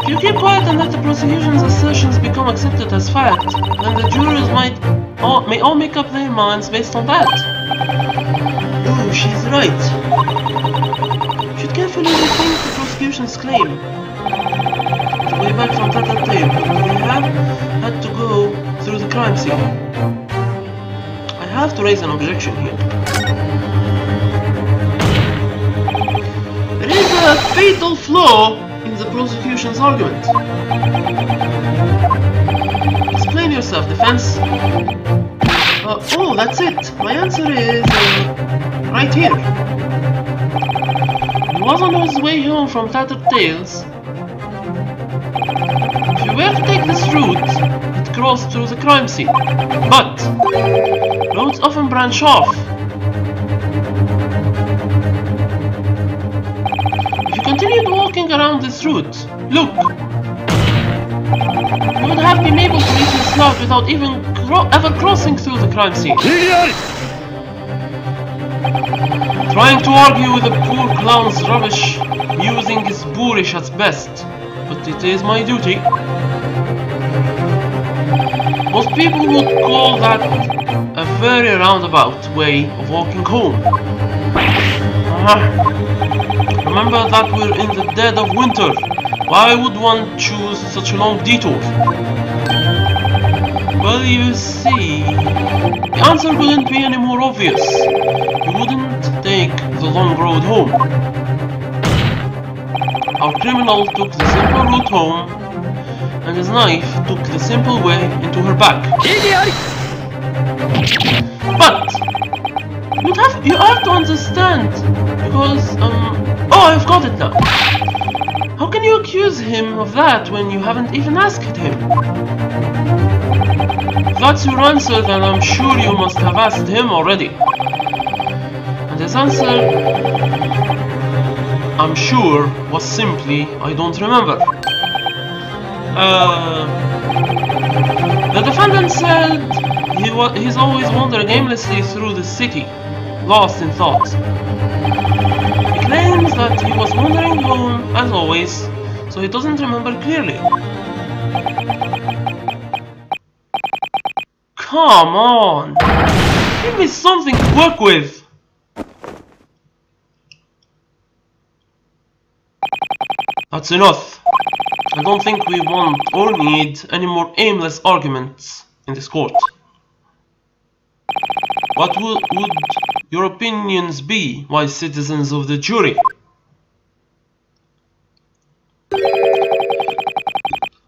[SPEAKER 1] If you keep quiet and let the prosecution's assertions become accepted as fact, then the jurors may all make up their minds based on that. Oh, she's right. You should carefully rethink the prosecution's claim. The way back from Tattertail, we have had to go through the crime scene. I have to raise an objection here. There is a fatal flaw in the prosecution's argument. Explain yourself, defense. Oh, that's it. My answer is right here. He was on his way home from Tattertail's. If you were to take this route, it crossed through the crime scene. But roads often branch off. If you continued walking around this route, look, you would have been able to reach his lodge without even ever crossing through the crime scene. Trying to argue with the poor clown's rubbish, using is boorish at best, but it is my duty. Most people would call that a very roundabout way of walking home. Remember that we're in the dead of winter. Why would one choose such a long detour? Well, you see, the answer couldn't be any more obvious. You wouldn't take the long road home. Our criminal took the simple route home, and his knife took the simple way into her back. But you have to understand, because oh, I've got it now. How can you accuse him of that when you haven't even asked him? If that's your answer, then I'm sure you must have asked him already. And his answer, I'm sure, was simply, I don't remember. The defendant said he's always wandering aimlessly through the city, lost in thought. He claims that he was wandering home, as always, so he doesn't remember clearly. Come on! Give me something to work with! That's enough. I don't think we want or need any more aimless arguments in this court. What would your opinions be, wise citizens of the jury?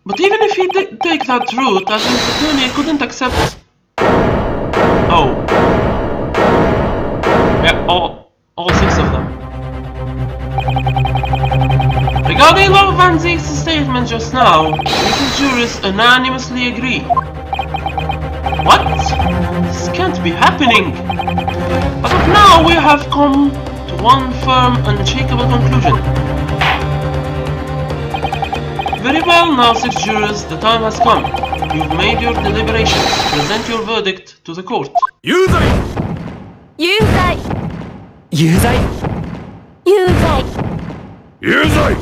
[SPEAKER 1] But even if he did take that route, as his attorney couldn't accept... Oh. Yeah, all 6 of them. Regarding Lord Van Zeek's statement just now, Mrs. Juris unanimously agree. What? This can't be happening! As of now, we have come to one firm, unshakable conclusion. Very well, now 6 jurors, the time has come. You've made your deliberations. Present your verdict to the court.
[SPEAKER 2] 有罪
[SPEAKER 3] 有罪
[SPEAKER 2] 有罪
[SPEAKER 3] 有罪
[SPEAKER 2] 有罪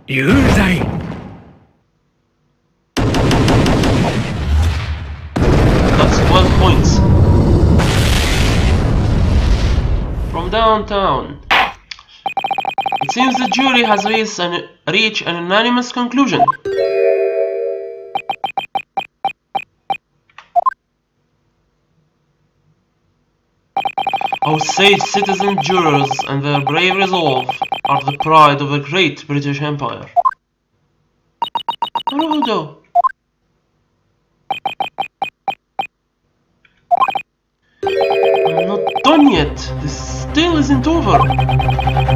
[SPEAKER 2] 有罪
[SPEAKER 1] That's 12 points. From downtown. It seems the jury has reached an unanimous conclusion. Our sage citizen jurors and their brave resolve are the pride of a great British Empire. Naruto. I'm not done yet. This still isn't over.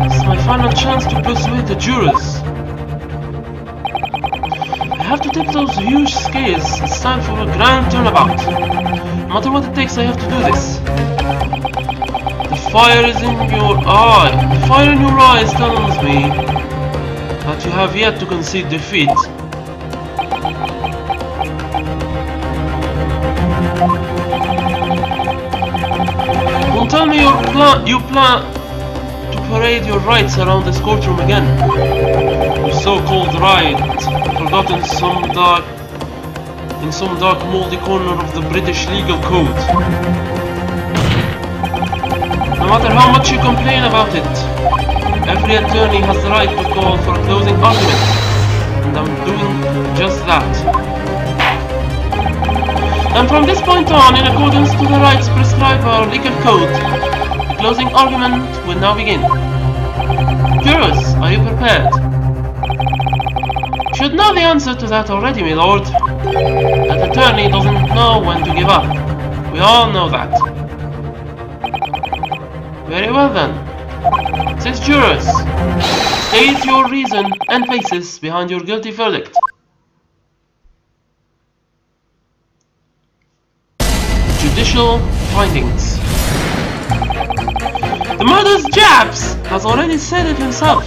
[SPEAKER 1] This is my final chance to persuade the jurors. I have to tip those huge scales. It's time for a grand turnabout. No matter what it takes, I have to do this. The fire is in your eye. The fire in your eyes tells me that you have yet to concede defeat. Don't tell me you plan to parade your rights around this courtroom again. Your so-called right, forgotten in some dark moldy corner of the British legal code. No matter how much you complain about it, every attorney has the right to call for a closing argument, and I'm doing just that. And from this point on, in accordance to the rights prescribed by our legal code, the closing argument will now begin. Jurors, are you prepared? You should know the answer to that already, my lord. That attorney doesn't know when to give up. We all know that. Very well then. 6 jurors, state your reason and basis behind your guilty verdict. Judicial findings. The murder's Japs has already said it himself.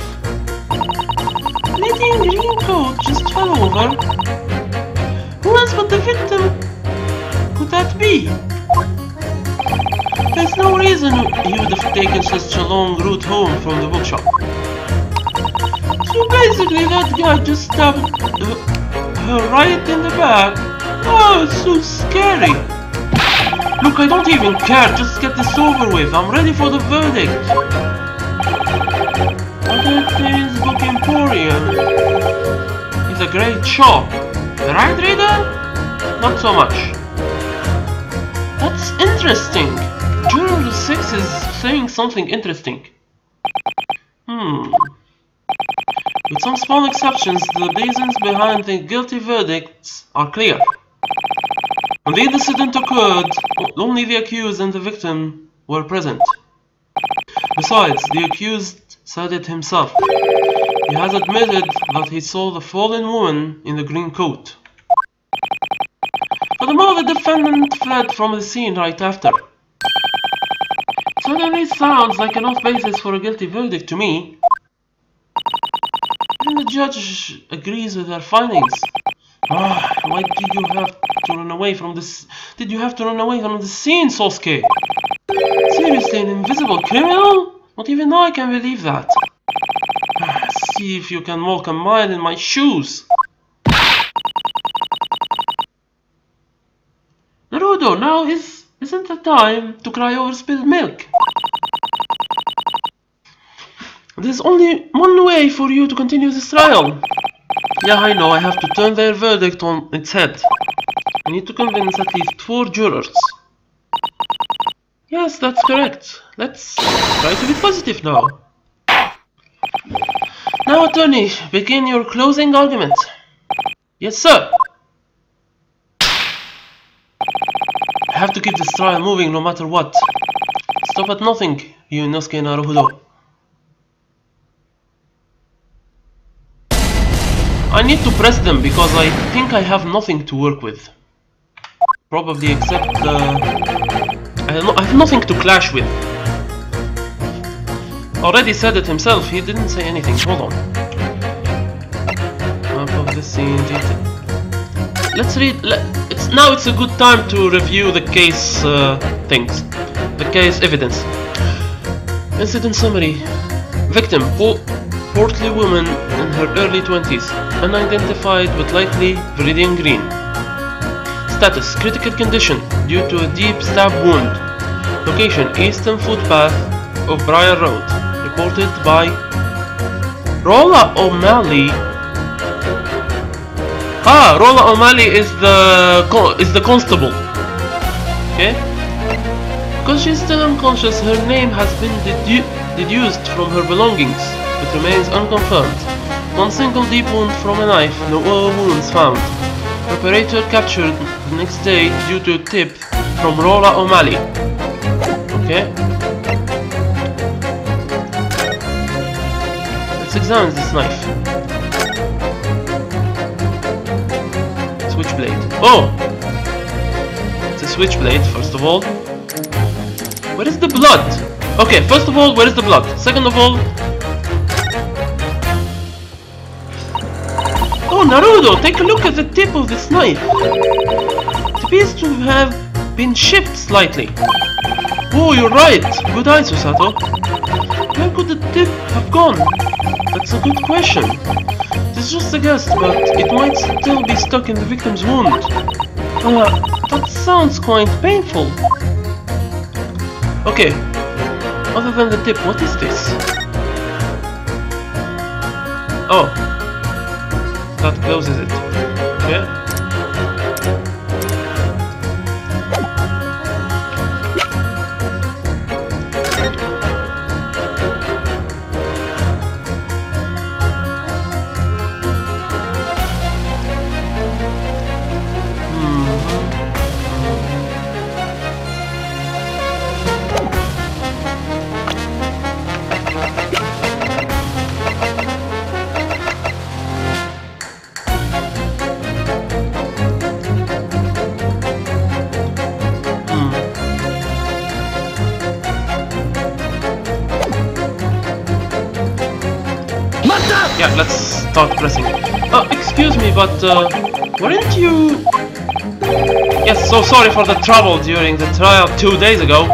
[SPEAKER 1] Lady in green coat just fell over. Who else but the victim could that be? There's no reason he would have taken such a long route home from the bookshop. So basically that guy just stabbed her right in the back. Oh, it's so scary. Look, I don't even care, just get this over with. I'm ready for the verdict. Other Book Emporium is a great shop. Right, reader? Not so much. That's interesting. Juror 6 is saying something interesting. With some small exceptions, the reasons behind the guilty verdicts are clear. When the incident occurred, only the accused and the victim were present. Besides, the accused said it himself. He has admitted that he saw the fallen woman in the green coat. Furthermore, the defendant fled from the scene right after. Certainly sounds like enough basis for a guilty verdict to me. Even the judge agrees with their findings. Why did you have to run away from this? Did you have to run away from the scene, Sosuke? Seriously, an invisible criminal? Not even I can believe that. See if you can walk a mile in my shoes. Naruto, now isn't the time to cry over spilled milk. there's only one way for you to continue this trial. Yeah, I know, I have to turn their verdict on its head. I need to convince at least 4 jurors. Yes, that's correct. Let's try to be positive now. Now, attorney, begin your closing argument. Yes, sir. I have to keep this trial moving no matter what. Stop at nothing, Inosuke Naruhodo. I need to press them because I think I have nothing to work with. Probably except I have nothing to clash with. Already said it himself, he didn't say anything. Hold on. Map of the scene detail. Let's read. It's a good time to review the case things. The case evidence. Incident summary. Victim, portly woman in her early 20s, unidentified but likely Viridian Green. Status, critical condition due to a deep stab wound. Location, eastern footpath of Briar Road. Reported by Rolla O'Malley. Ah, Rolla O'Malley is the constable. Okay. Because she's still unconscious, her name has been deduced from her belongings, but remains unconfirmed. One single deep wound from a knife, no other wounds found. Operator captured the next day due to a tip from Rolla O'Malley. Okay. Let's examine this knife. Switchblade. Oh! It's a switchblade, first of all. Where is the blood? Okay, first of all, where is the blood? Second of all... Oh, Naruto, take a look at the tip of this knife. It appears to have been chipped slightly. Oh, you're right. Good eye, Susato. Where could the tip have gone? That's a good question. It's just a guess, but it might still be stuck in the victim's wound. That sounds quite painful. Okay, other than the tip, what is this? Oh, that closes it. Okay. Yeah, let's start pressing. Excuse me, but weren't you... Yes, so sorry for the trouble during the trial 2 days ago. I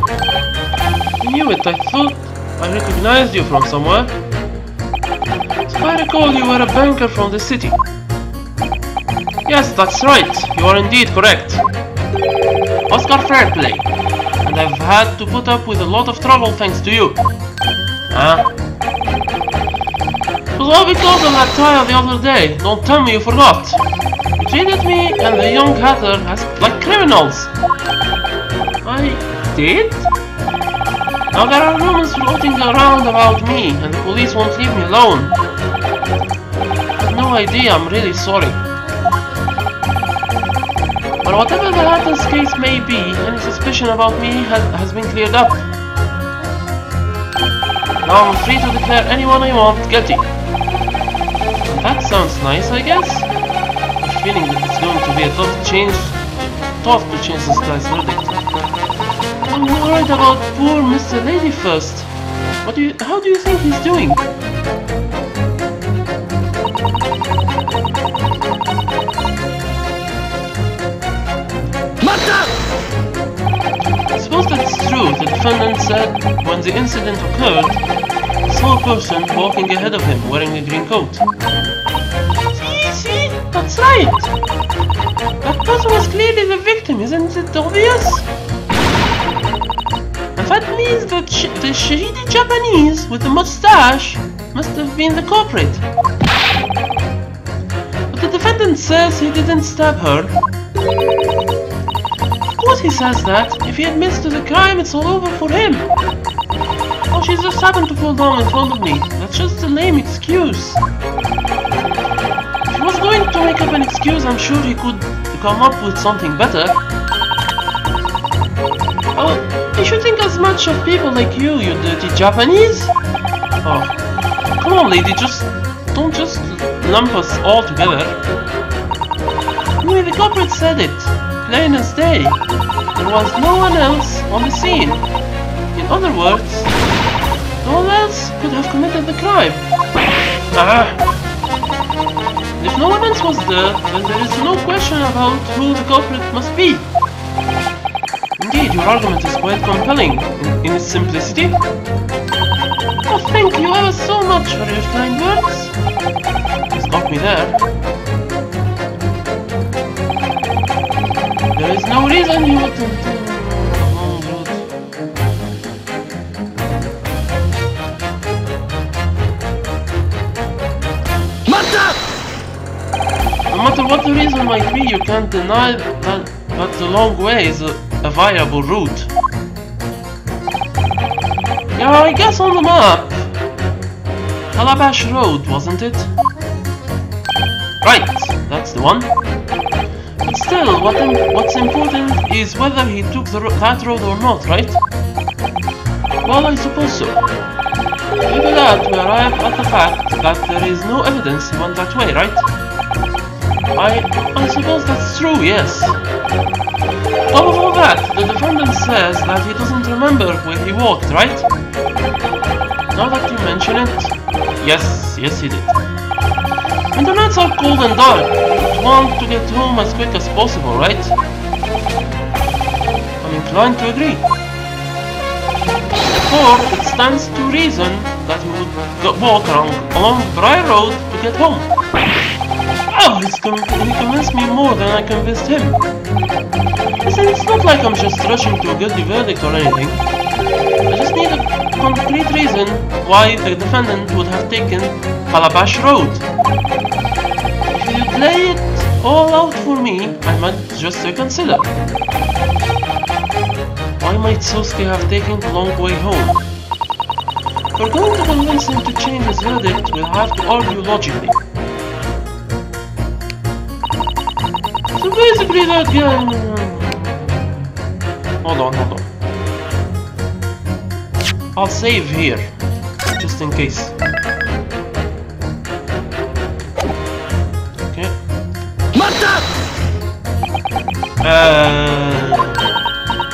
[SPEAKER 1] knew it, I thought I recognized you from somewhere. If I recall, you were a banker from the city. Yes, that's right, you are indeed correct. Oscar Fairplay. And I've had to put up with a lot of trouble thanks to you. It was all because of that trial the other day. Don't tell me you forgot. You treated me and the young hatter as like criminals. I did? Now there are rumors floating around about me, and the police won't leave me alone. I had no idea, I'm really sorry. But whatever the hatter's case may be, any suspicion about me has been cleared up. Now I'm free to declare anyone I want guilty. That sounds nice, I guess. I'm feeling that it's going to be a tough to change this guy's verdict. I'm worried about poor Mr. Ladyfirst. How do you think he's doing? I suppose that's true. The defendant said when the incident occurred, he saw a person walking ahead of him wearing a green coat. See? That's right! That person was clearly the victim, isn't it obvious? And that means that the shady Japanese with the mustache must have been the culprit. But the defendant says he didn't stab her. Of course he says that. If he admits to the crime, it's all over for him. Oh, she just happened to fall down in front of me. That's just a lame excuse. If he was going to make up an excuse, I'm sure he could come up with something better. Oh, you should think as much of people like you dirty Japanese. Oh, come on, lady, don't just lump us all together. Anyway, the culprit said it, plain as day. There was no one else on the scene. In other words, no one else could have committed the crime. If no one else was there, then there is no question about who the culprit must be. Indeed, your argument is quite compelling in its simplicity. Oh, thank you ever so much for your kind words. Stop me there. There is no reason you wouldn't do a long road. No matter what the reason might be, you can't deny that the long way is a viable route. Yeah, I guess on the map. Calabash Road, wasn't it? Right, that's the one. But still, what's important is whether he took that road or not, right? Well, I suppose so. Due to that, we arrive at the fact that there is no evidence he went that way, right? I suppose that's true, yes. Top of all that, the defendant says that he doesn't remember where he walked, right? Now that you mention it, yes he did. When the nights are cold and dark, you want to get home as quick as possible, right? I'm inclined to agree. Therefore, it stands to reason that he would walk along Briar Road to get home. Oh, he convinced me more than I convinced him. Listen, it's not like I'm just rushing to a guilty verdict or anything. I just need a concrete reason why the defendant would have taken Calabash Road. If you lay it all out for me, I might just reconsider. Why might Sosuke have taken the long way home? If we're going to convince him to change his verdict, we'll have to argue logically. So basically that guy... Hold on. I'll save here, just in case. Okay.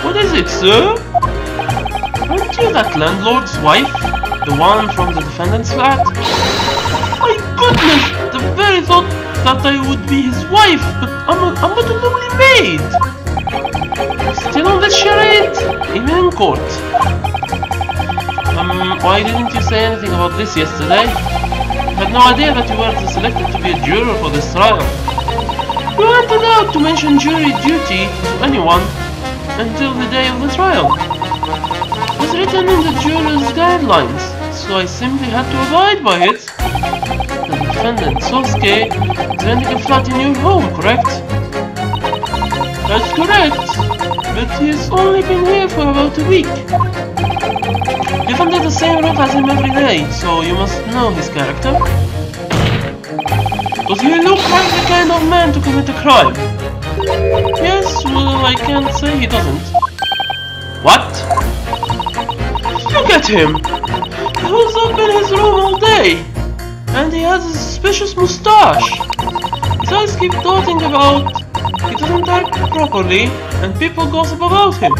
[SPEAKER 1] What is it, sir? Aren't you that landlord's wife? The one from the defendant's flat? My goodness! The very thought that I would be his wife, but I'm but a lonely maid! Still on the charade? Even in court. Why didn't you say anything about this yesterday? I had no idea that you were selected to be a juror for this trial. You weren't allowed to mention jury duty to anyone until the day of the trial. It was written in the juror's guidelines, so I simply had to abide by it. The defendant, Sosuke, is renting a flat in your home, correct? That's correct, but he's only been here for about a week. Live under the same roof as him every day, so you must know his character. Does he look like the kind of man to commit a crime? Yes, well, I can't say he doesn't. What? Look at him! He was up in his room all day, and he has a suspicious moustache. His eyes keep darting about, he doesn't act properly, and people gossip about him.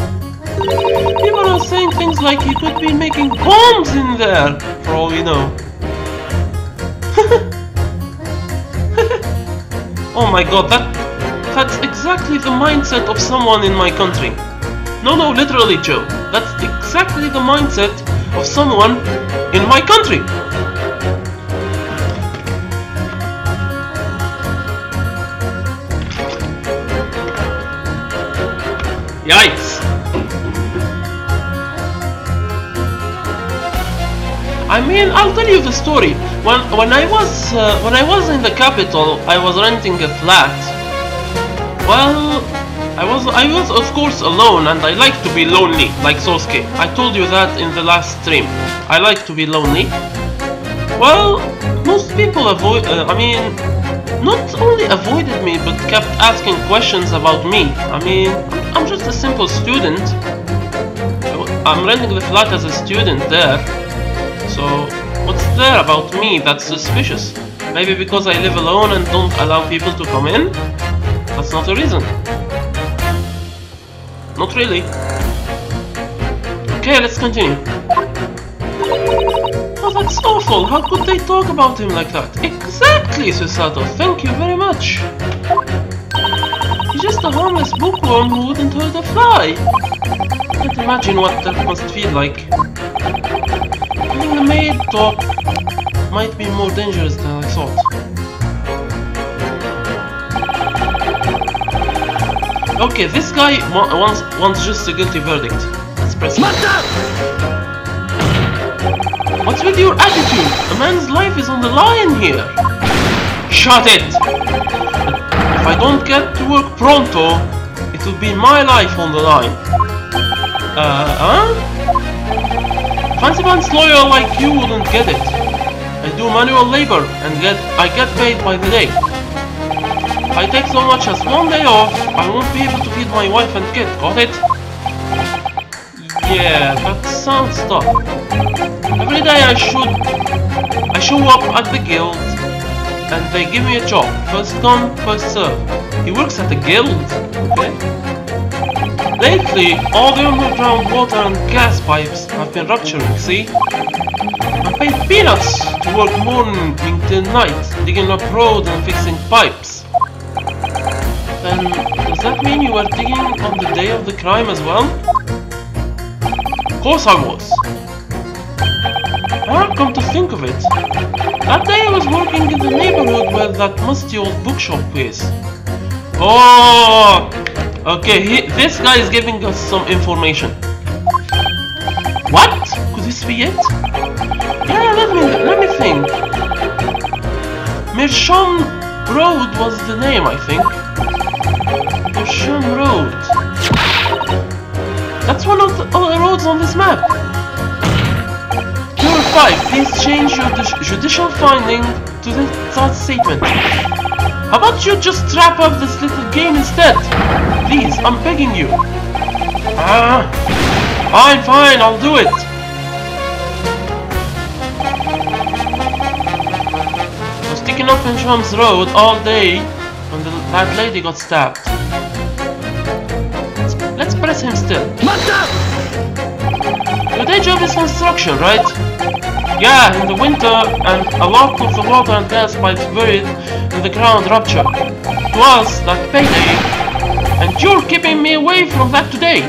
[SPEAKER 1] People are saying things like he could be making bombs in there, for all we know. Oh my god, that's exactly the mindset of someone in my country. No, literally, Joe. That's exactly the mindset of someone in my country. Yikes. I mean, I'll tell you the story. When I was in the capital, I was renting a flat. Well, I was of course alone, and I like to be lonely, like Sosuke. I told you that in the last stream. I like to be lonely. Well, most people not only avoided me, but kept asking questions about me. I mean, I'm just a simple student. I'm renting the flat as a student there. So, what's there about me that's suspicious? Maybe because I live alone and don't allow people to come in? That's not a reason. Not really. Okay, let's continue. Oh, that's awful. How could they talk about him like that? Exactly, Susato. Thank you very much. He's just a harmless bookworm who wouldn't hurt a fly. Can't imagine what that must feel like. Having the maid talk might be more dangerous than I thought. Okay, this guy wants just a guilty verdict. Let's press it. What's with your attitude? A man's life is on the line here. Shut it! If I don't get to work pronto, it will be my life on the line. Fancy pants lawyer like you wouldn't get it. I do manual labor and I get paid by the day. If I take so much as one day off, I won't be able to feed my wife and kid, got it? Yeah, that sounds tough. Every day I show up at the guild and they give me a job. First come, first serve. He works at the guild, okay? Lately, all the underground water and gas pipes have been rupturing, see? I paid peanuts to work morning till night, digging up road and fixing pipes. Then, does that mean you were digging on the day of the crime as well? Of course I was. Come to think of it, that day I was working in the neighborhood where that musty old bookshop is. Oh! Okay, this guy is giving us some information. What? Could this be it? Yeah, let me think. Mershon Road was the name, I think. Mershon Road. That's one of the other roads on this map. Number 5, please change your judicial finding to that statement. How about you just wrap up this little game instead? Please, I'm begging you. Fine, I'll do it. I was sticking up in Shams Road all day when that lady got stabbed. Let's press him still. Your day job is construction, right? Yeah, in the winter, and a lot of the water and gas pipes buried in the ground rupture. To us, that payday, and you're keeping me away from that today.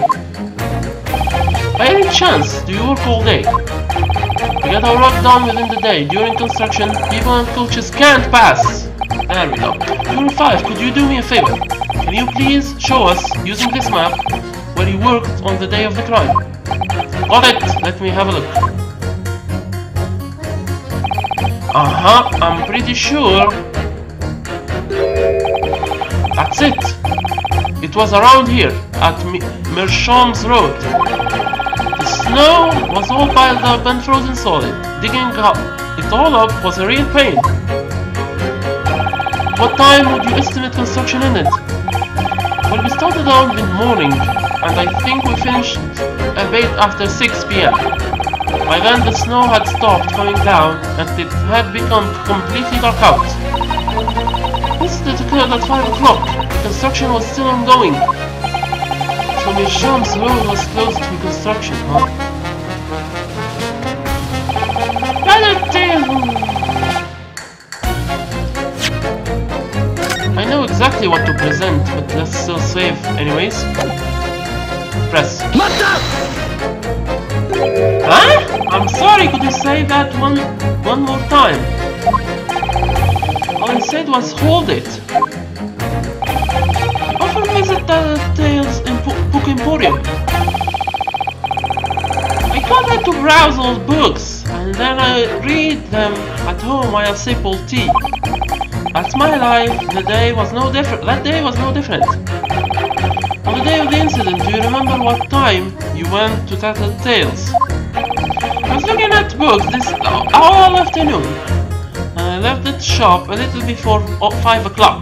[SPEAKER 1] By any chance, do you work all day? We get our work done within the day. During construction, people and coaches can't pass. There we go. Number 5, could you do me a favor? Can you please show us, using this map, where you worked on the day of the crime? Got it! Let me have a look. I'm pretty sure. That's it! It was around here, at Mershon's Road. The snow was all piled up and frozen solid. Digging it all up was a real pain. What time would you estimate construction ended? Well, we started out mid-morning, and I think we finished a bit after 6 PM. By then the snow had stopped coming down and it had become completely dark out. This occurred at 5 o'clock. The construction was still ongoing. So Mershon's Road was closed to construction, huh? I know exactly what to present, but let's still save anyways. Press. Huh? I'm sorry, could you say that one more time? All I said was hold it. Often visit the Tales in Book Emporium. I got there to browse old books, and and then I read them at home while sipping tea. That's my life. The day was no different. That day was no different. On the day of the incident, do you remember what time you went to Tattletales? I was looking at books this all afternoon. I left the shop a little before 5 o'clock.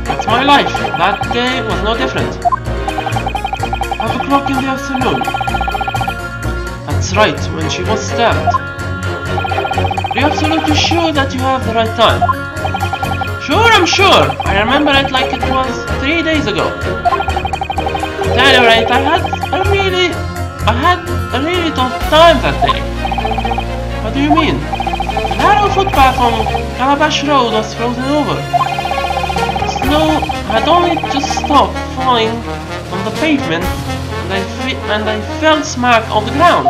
[SPEAKER 1] That's my life. That day was no different. 5 o'clock in the afternoon. That's right, when she was stabbed. Are you absolutely sure that you have the right time? Sure, I'm sure. I remember it like it was 3 days ago. At any rate, I had a really tough time that day. What do you mean? The narrow footpath on Calabash Road was frozen over. Snow had only just stopped falling on the pavement, and I fell smack on the ground.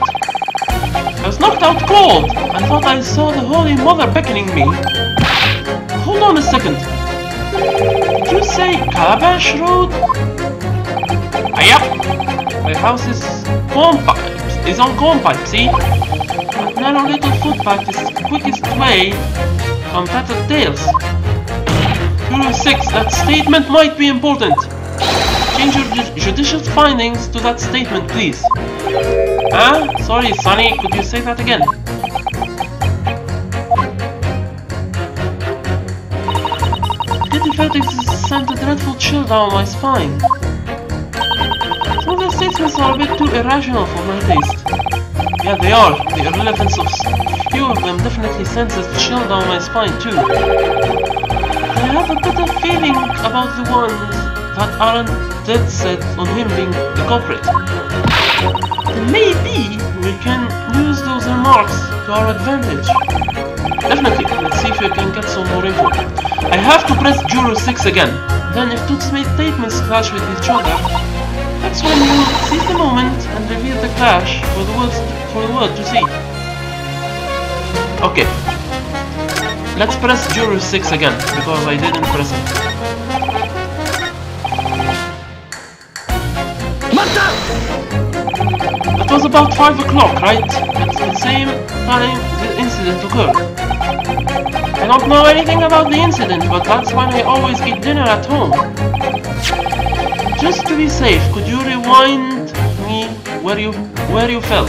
[SPEAKER 1] I was knocked out cold. I thought I saw the Holy Mother beckoning me. Hold on a second. Did you say Calabash Road? Yep. My house is on corn pipe, see? That narrow little footpath is the quickest way from Tattletales. Rule 6, that statement might be important. Change your judicial findings to that statement, please. Huh? Sorry, Sonny, could you say that again? Antibiotics sent a dreadful chill down my spine. Some of the statements are a bit too irrational for my taste. Yeah, they are. The irrelevance of few of them definitely sends a chill down my spine too. I have a better feeling about the ones that aren't dead set on him being the culprit. Maybe we can use those remarks to our advantage. Definitely, let's see if we can get some more info. I have to press Juror 6 again. Then if two statements clash with each other, that's when you seize the moment and reveal the clash for the world to see. Okay. Let's press Juror 6 again, because I didn't press it. It was about 5 o'clock, right? It's the same time the incident occurred. I don't know anything about the incident, but that's when I always eat dinner at home. Just to be safe, could you rewind me where you fell?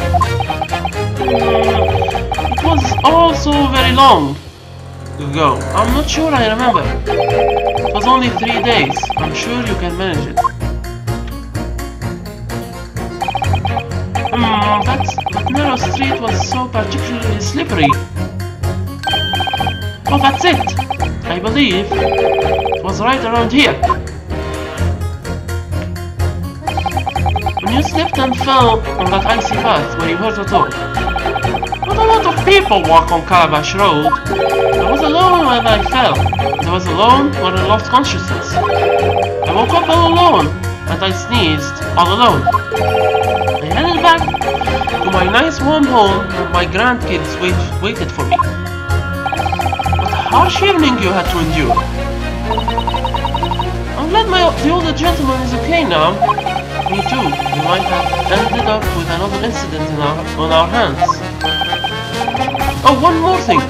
[SPEAKER 1] It was also very long ago. I'm not sure I remember. It was only 3 days. I'm sure you can manage it. That narrow street was so particularly slippery. Oh, that's it! I believe it was right around here. When you slipped and fell on that icy path, were you hurt at all? Not a lot of people walk on Calabash Road. I was alone when I fell. I was alone when I lost consciousness. I woke up all alone, and I sneezed all alone. I headed back to my nice warm home where my grandkids waited for me. What a harsh evening you had to endure. I'm glad the older gentleman is okay now. Me too. We might have ended up with another incident on our hands. Oh, one more thing.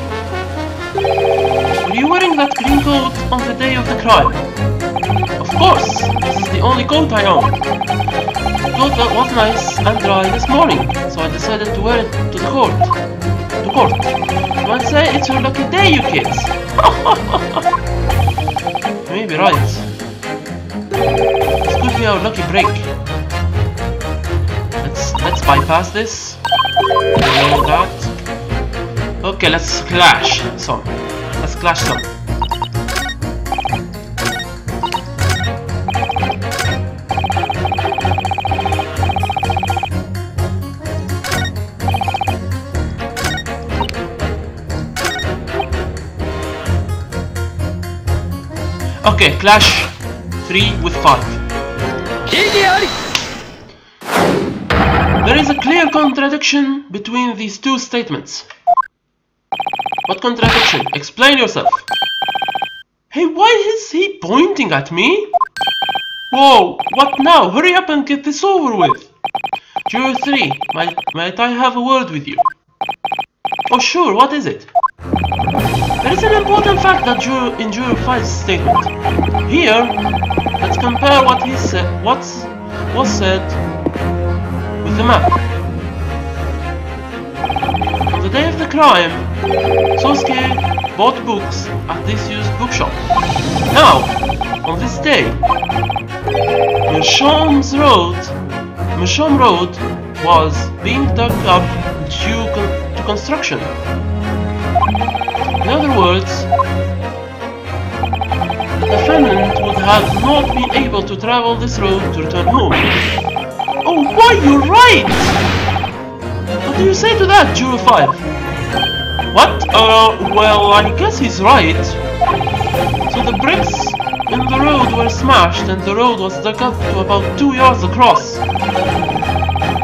[SPEAKER 1] Were you wearing that green coat on the day of the crime? Of course. This is the only coat I own. The coat that was nice and dry this morning, so I decided to wear it to the court. You might say it's your lucky day, you kids. You may be right. This could be our lucky break. Let's bypass this. Below that. Okay, let's clash some. Let's clash some. Okay, clash 3 with 5. There is a clear contradiction between these two statements. What contradiction? Explain yourself. Hey, why is he pointing at me? Whoa, what now? Hurry up and get this over with. Juror 3, might I have a word with you? Oh sure, what is it? There is an important fact that in Juror 5's statement. Here, let's compare what was said with the map. On the day of the crime, Sosuke bought books at this used bookshop. Now, on this day, Mershon Road was being dug up due to construction. In other words, the defendant would have not been able to travel this road to return home. Oh, why, you're right! What do you say to that, Juror 5? What? Well, I guess he's right. So the bricks in the road were smashed and the road was dug up to about 2 yards across.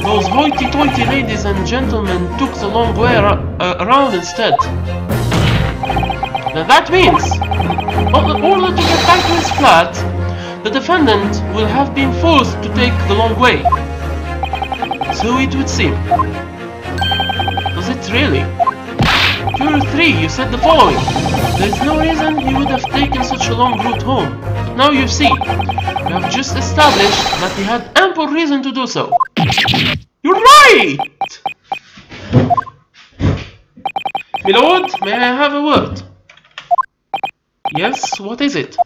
[SPEAKER 1] Those hoity-toity ladies and gentlemen took the long way around instead. Now that means, in order to get back to his flat, the defendant will have been forced to take the long way. So it would seem. Does it really? Juror 3, you said the following. There is no reason he would have taken such a long route home. But now you see, we have just established that he had ample reason to do so. You're right! Milord, may I have a word? Yes, what is it?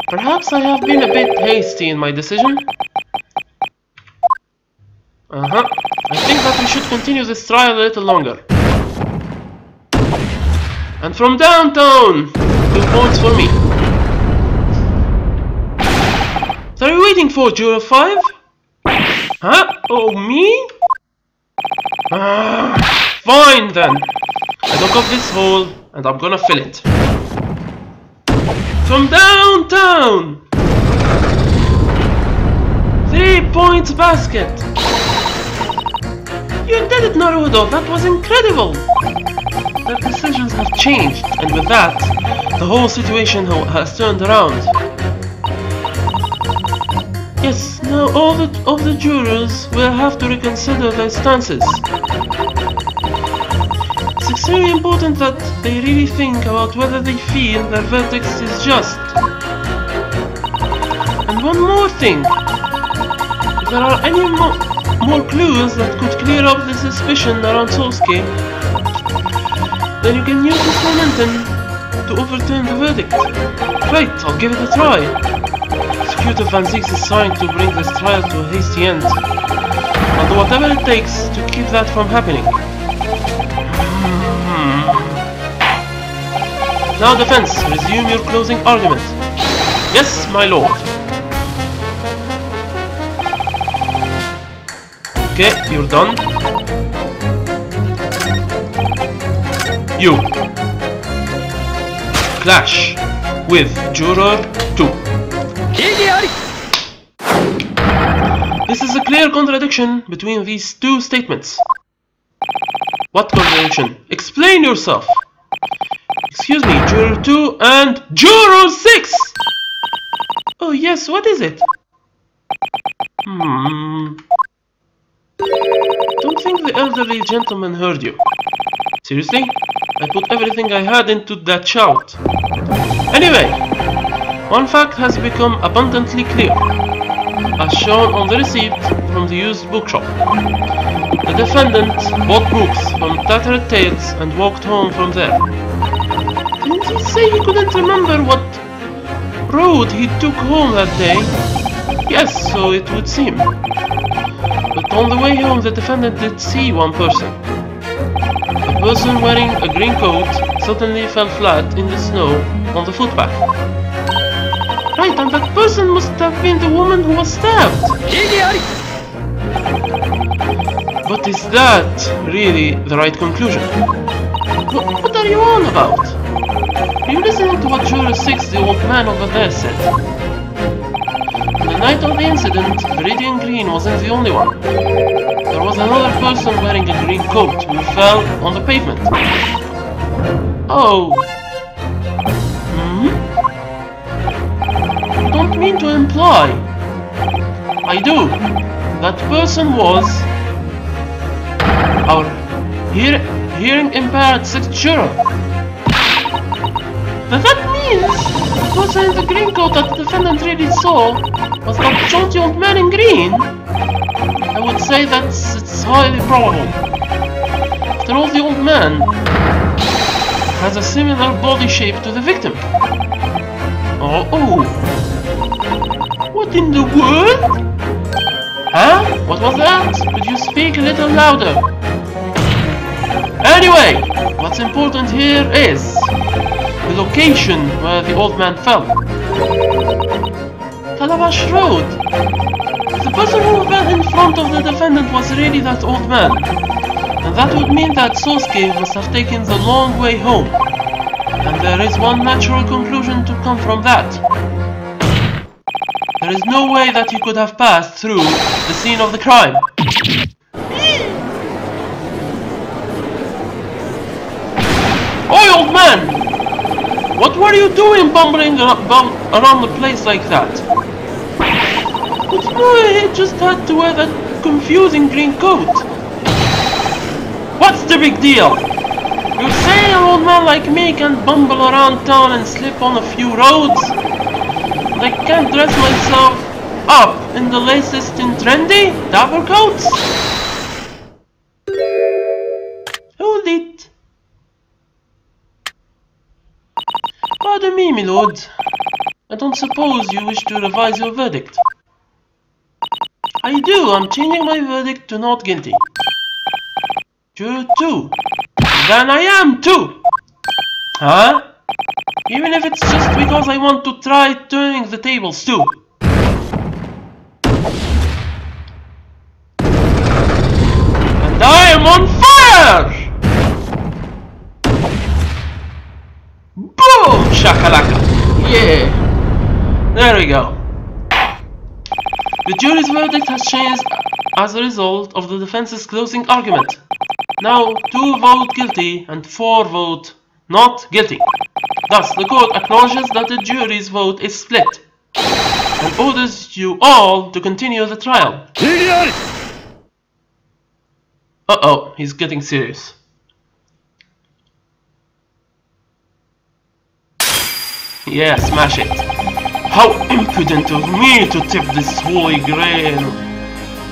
[SPEAKER 1] Perhaps I have been a bit hasty in my decision. I think that we should continue this trial a little longer. And from downtown, 2 points for me. What are you waiting for, Juror 5? Huh? Oh, me? Fine then. I dug up this hole and I'm gonna fill it. From downtown! 3 points basket! You did it, Naruto! That was incredible! Their decisions have changed, and with that, the whole situation has turned around. Yes, now all of the jurors will have to reconsider their stances. It's extremely important that they really think about whether they feel their verdict is just. And one more thing. If there are any more clues that could clear up the suspicion around Sosuke, then you can use this momentum to overturn the verdict. Right, I'll give it a try. Executive Van Zieks is trying to bring this trial to a hasty end. I'll do whatever it takes to keep that from happening. Now defense, resume your closing argument. Yes, my lord. Okay, you're done. You clash with Juror 2. This is a clear contradiction between these two statements. What contradiction? Explain yourself. Excuse me, Juror 2 and Juror 6! Oh yes, what is it? Don't think the elderly gentleman heard you. Seriously? I put everything I had into that shout. Anyway, one fact has become abundantly clear, as shown on the receipt from the used bookshop. The defendant bought books from Tattered Tales and walked home from there. Didn't he say he couldn't remember what road he took home that day? Yes, so it would seem. But on the way home, the defendant did see one person. A person wearing a green coat suddenly fell flat in the snow on the footpath. Right, and that person must have been the woman who was stabbed. But is that really the right conclusion? What are you on about? Are you listening to what Juror 6, the old man over there, said? The night of the incident, Viridian Green wasn't the only one. There was another person wearing a green coat who fell on the pavement. Oh. You don't mean to imply. I do. That person was our hearing impaired 6th juror. But that means the person in the green coat that the defendant really saw was that jaunty old man in green. I would say it's highly probable. After all, the old man has a similar body shape to the victim. Oh. What in the world? Huh? What was that? Could you speak a little louder? Anyway, what's important here is the location where the old man fell. Calabash Road. The person who fell in front of the defendant was really that old man. And that would mean that Sosuke must have taken the long way home. And there is one natural conclusion to come from that. There is no way that he could have passed through the scene of the crime. Oi, old man! What were you doing bumbling around the place like that? But no, he just had to wear that confusing green coat. What's the big deal? You're saying an old man like me can bumble around town and slip on a few roads? I can't dress myself up in the latest in trendy dapper coats? Hold it. Pardon me, my lord. I don't suppose you wish to revise your verdict. I do. I'm changing my verdict to not guilty. Juror 2. Then I am too. Huh? Even if it's just because I want to try turning the tables too. And I am on fire! Boom! Shakalaka! Yeah! There we go. The jury's verdict has changed as a result of the defense's closing argument. Now 2 vote guilty and 4 vote not guilty. Thus, the court acknowledges that the jury's vote is split and orders you all to continue the trial. Uh-oh, he's getting serious. Yeah, smash it. How impudent of me to tip this holy grail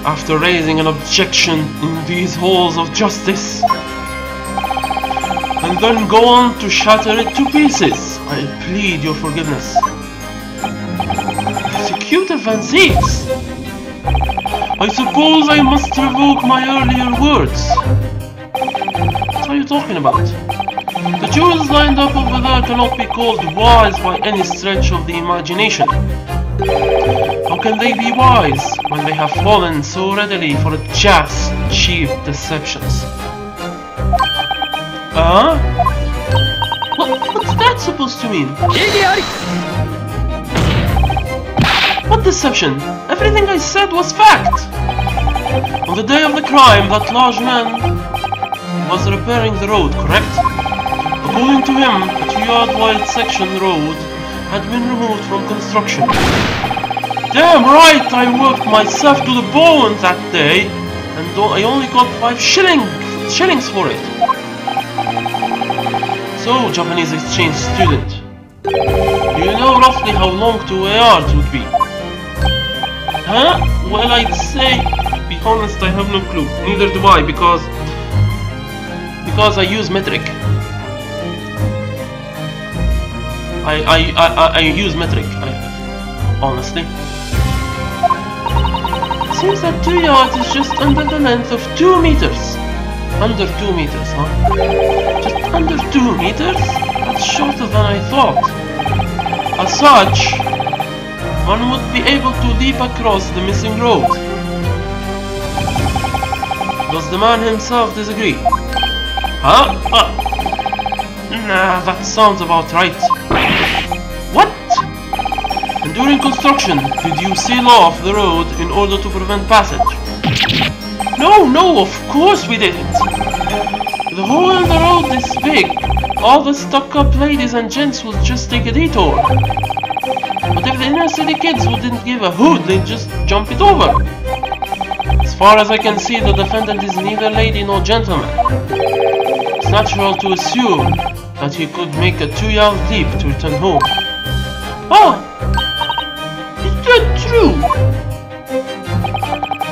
[SPEAKER 1] after raising an objection in these halls of justice. And then go on to shatter it to pieces. I plead your forgiveness. Prosecutor Van Zeeks! I suppose I must revoke my earlier words. What are you talking about? The jurors lined up over there cannot be called wise by any stretch of the imagination. How can they be wise when they have fallen so readily for just cheap deceptions? Huh? What's that supposed to mean? What deception? Everything I said was fact! On the day of the crime, that large man was repairing the road, correct? According to him, a 2-yard-wide section road had been removed from construction. Damn right, I worked myself to the bone that day, and I only got 5 shillings for it. So, Japanese exchange student, do you know roughly how long 2 yards would be? Huh? Well, I'd say, to be honest, I have no clue. Neither do I, because I use metric. I use metric, honestly. It seems that 2 yards is just under the length of 2 meters. Under 2 meters, huh? Just under 2 meters? That's shorter than I thought. As such, one would be able to leap across the missing road. Does the man himself disagree? Huh? Nah, that sounds about right. What? And during construction, did you seal off the road in order to prevent passage? No, of course we didn't. The hole in the road is big. All the stuck-up ladies and gents would just take a detour. But if the inner city kids wouldn't give a hoot, they'd just jump it over. As far as I can see, the defendant is neither lady nor gentleman. natural to assume that he could make a 2-yard leap to return home. Oh! Is that true?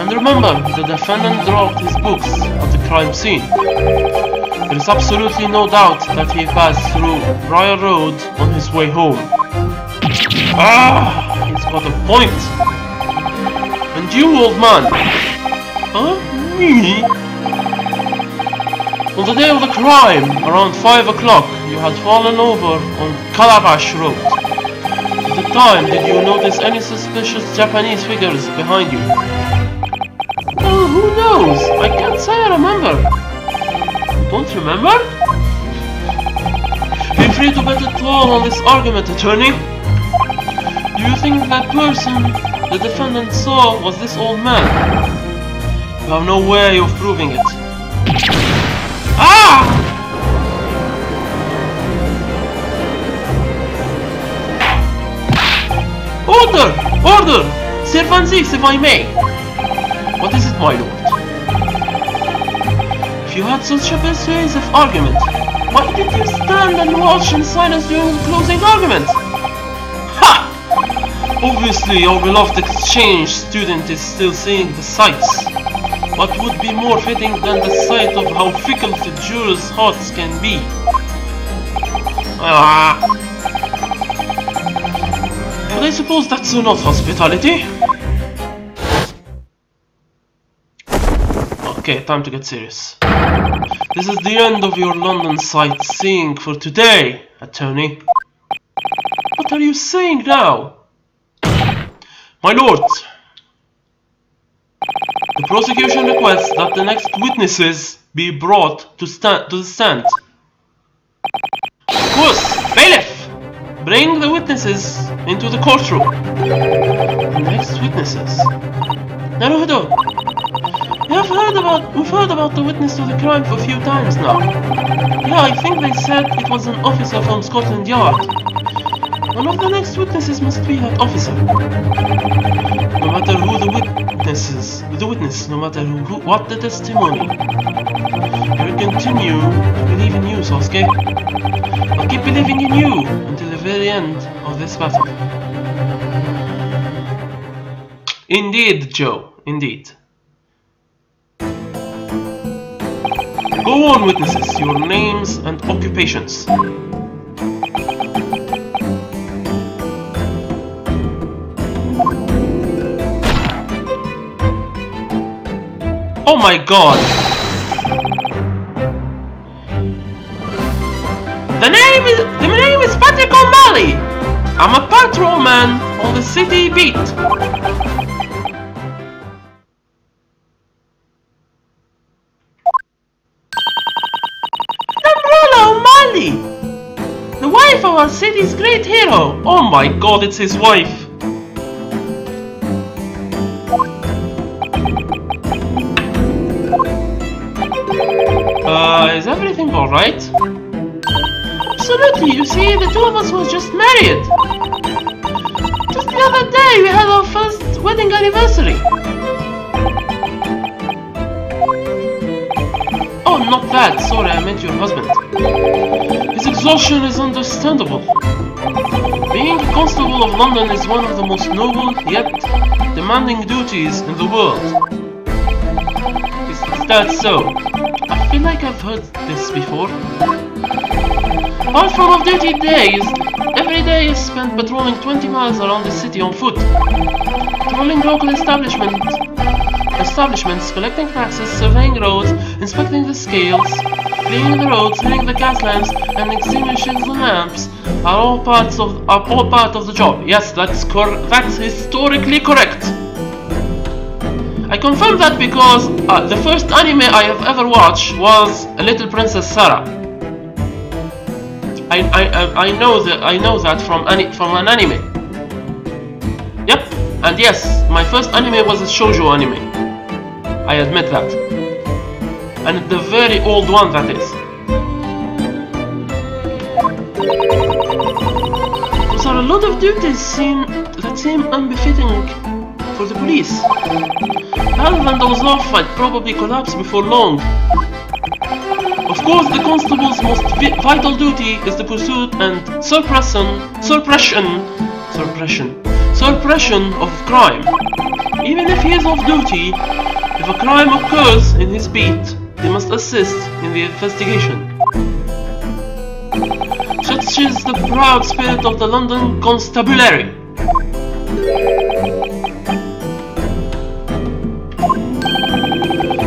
[SPEAKER 1] And remember, the defendant dropped his books at the crime scene. There is absolutely no doubt that he passed through Briar Road on his way home. Ah! He's got a point! And you, old man! Huh? Me? On the day of the crime, around 5 o'clock, you had fallen over on Calabash Road. At the time, did you notice any suspicious Japanese figures behind you? Oh, who knows? I can't say I remember. Don't remember? Feel free to bet it all on this argument, attorney. Do you think that person the defendant saw was this old man? You have no way of proving it. Ah! Order! Order! Servanzis, if I may! What is it, my lord? If you had such a persuasive argument, why did you stand and watch in silence during the closing argument? Ha! Obviously, our beloved exchange student is still seeing the sights. What would be more fitting than the sight of how fickle the jurors' hearts can be? Ah! But I suppose that's not hospitality. Okay, time to get serious. This is the end of your London sightseeing for today, attorney. What are you saying now? My lord, the prosecution requests that the next witnesses be brought to the stand. Puss, bailiff, bring the witnesses into the courtroom. The next witnesses. Naruhodo, we've heard about the witness to the crime for a few times now. Yeah, I think they said it was an officer from Scotland Yard. One of the next witnesses must be that officer. No matter who the witness, no matter what the testimony. I will continue to believe in you, Sasuke. I'll keep believing in you until the very end of this battle. Indeed, Joe, indeed. Go on, witnesses, your names and occupations. Oh my god! The name is Patrick O'Malley! I'm a patrolman on the city beat. Umbrella O'Malley! The wife of our city's great hero! Oh my god, it's his wife! Is everything alright? Absolutely, you see, the two of us was just married. Just the other day, we had our first wedding anniversary. Oh, not that, sorry, I meant your husband. His exhaustion is understandable. Being a constable of London is one of the most noble, yet demanding duties in the world. Is that so? I feel like I've heard this before. Apart from off-duty days, every day is spent patrolling 20 miles around the city on foot. Patrolling local establishments, collecting taxes, surveying roads, inspecting the scales, cleaning the roads, hitting the gas lamps, and extinguishing the lamps are all part of the job. Yes, that's historically correct. I confirm that because the first anime I have ever watched was Little Princess Sarah. I know that from an anime. Yep, and yes, my first anime was a shoujo anime. I admit that, and the very old one that is. Those are a lot of duties that seem unbefitting for the police. Rather than doze off, I'd probably collapse before long. Of course, the constable's most vital duty is the pursuit and suppression of crime. Even if he is off duty, if a crime occurs in his beat, they must assist in the investigation. Such is the proud spirit of the London Constabulary.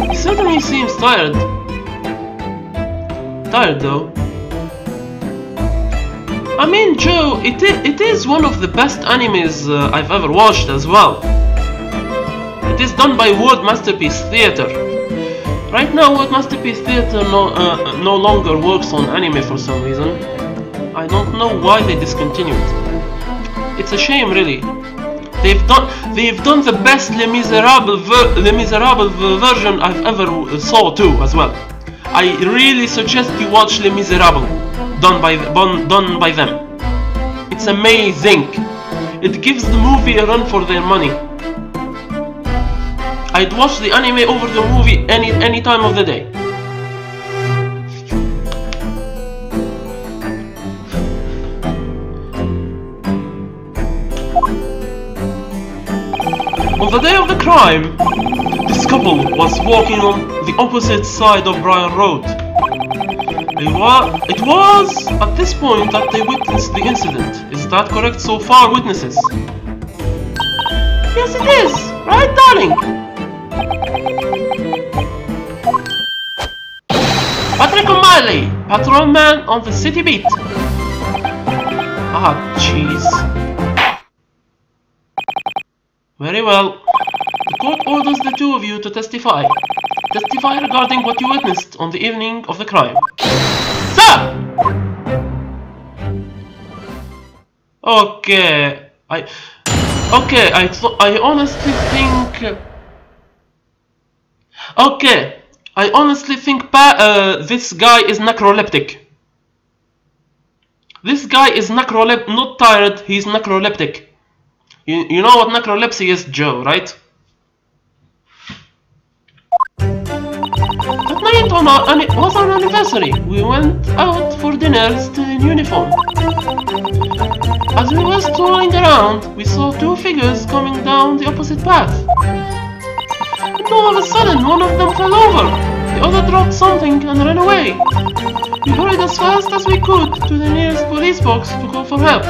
[SPEAKER 1] He certainly seems tired. Tired though. I mean, Joe, it is one of the best animes I've ever watched as well. It is done by World Masterpiece Theater. Right now, World Masterpiece Theater no longer works on anime for some reason. I don't know why they discontinued. It's a shame, really. They've done the best Les Miserables version I've ever saw too, as well. I really suggest you watch Les Miserables, done by them. It's amazing. It gives the movie a run for their money. I'd watch the anime over the movie any time of the day. On the day of the crime, this couple was walking on the opposite side of Bryan Road. It was at this point that they witnessed the incident. Is that correct so far, witnesses? Yes, it is. Right, darling? Patrick O'Malley, patrolman on the city beat. Ah, jeez. Very well. The court orders the two of you to testify. Testify regarding what you witnessed on the evening of the crime. Sir! Okay. I honestly think... Okay. I honestly think this guy is necroleptic. This guy is not tired, he's necroleptic. You know what necrolepsy is, Joe, right? That night was our anniversary. We went out for dinner still in uniform. As we were strolling around, we saw two figures coming down the opposite path. And all of a sudden, one of them fell over. The other dropped something and ran away. We hurried as fast as we could to the nearest police box to call for help.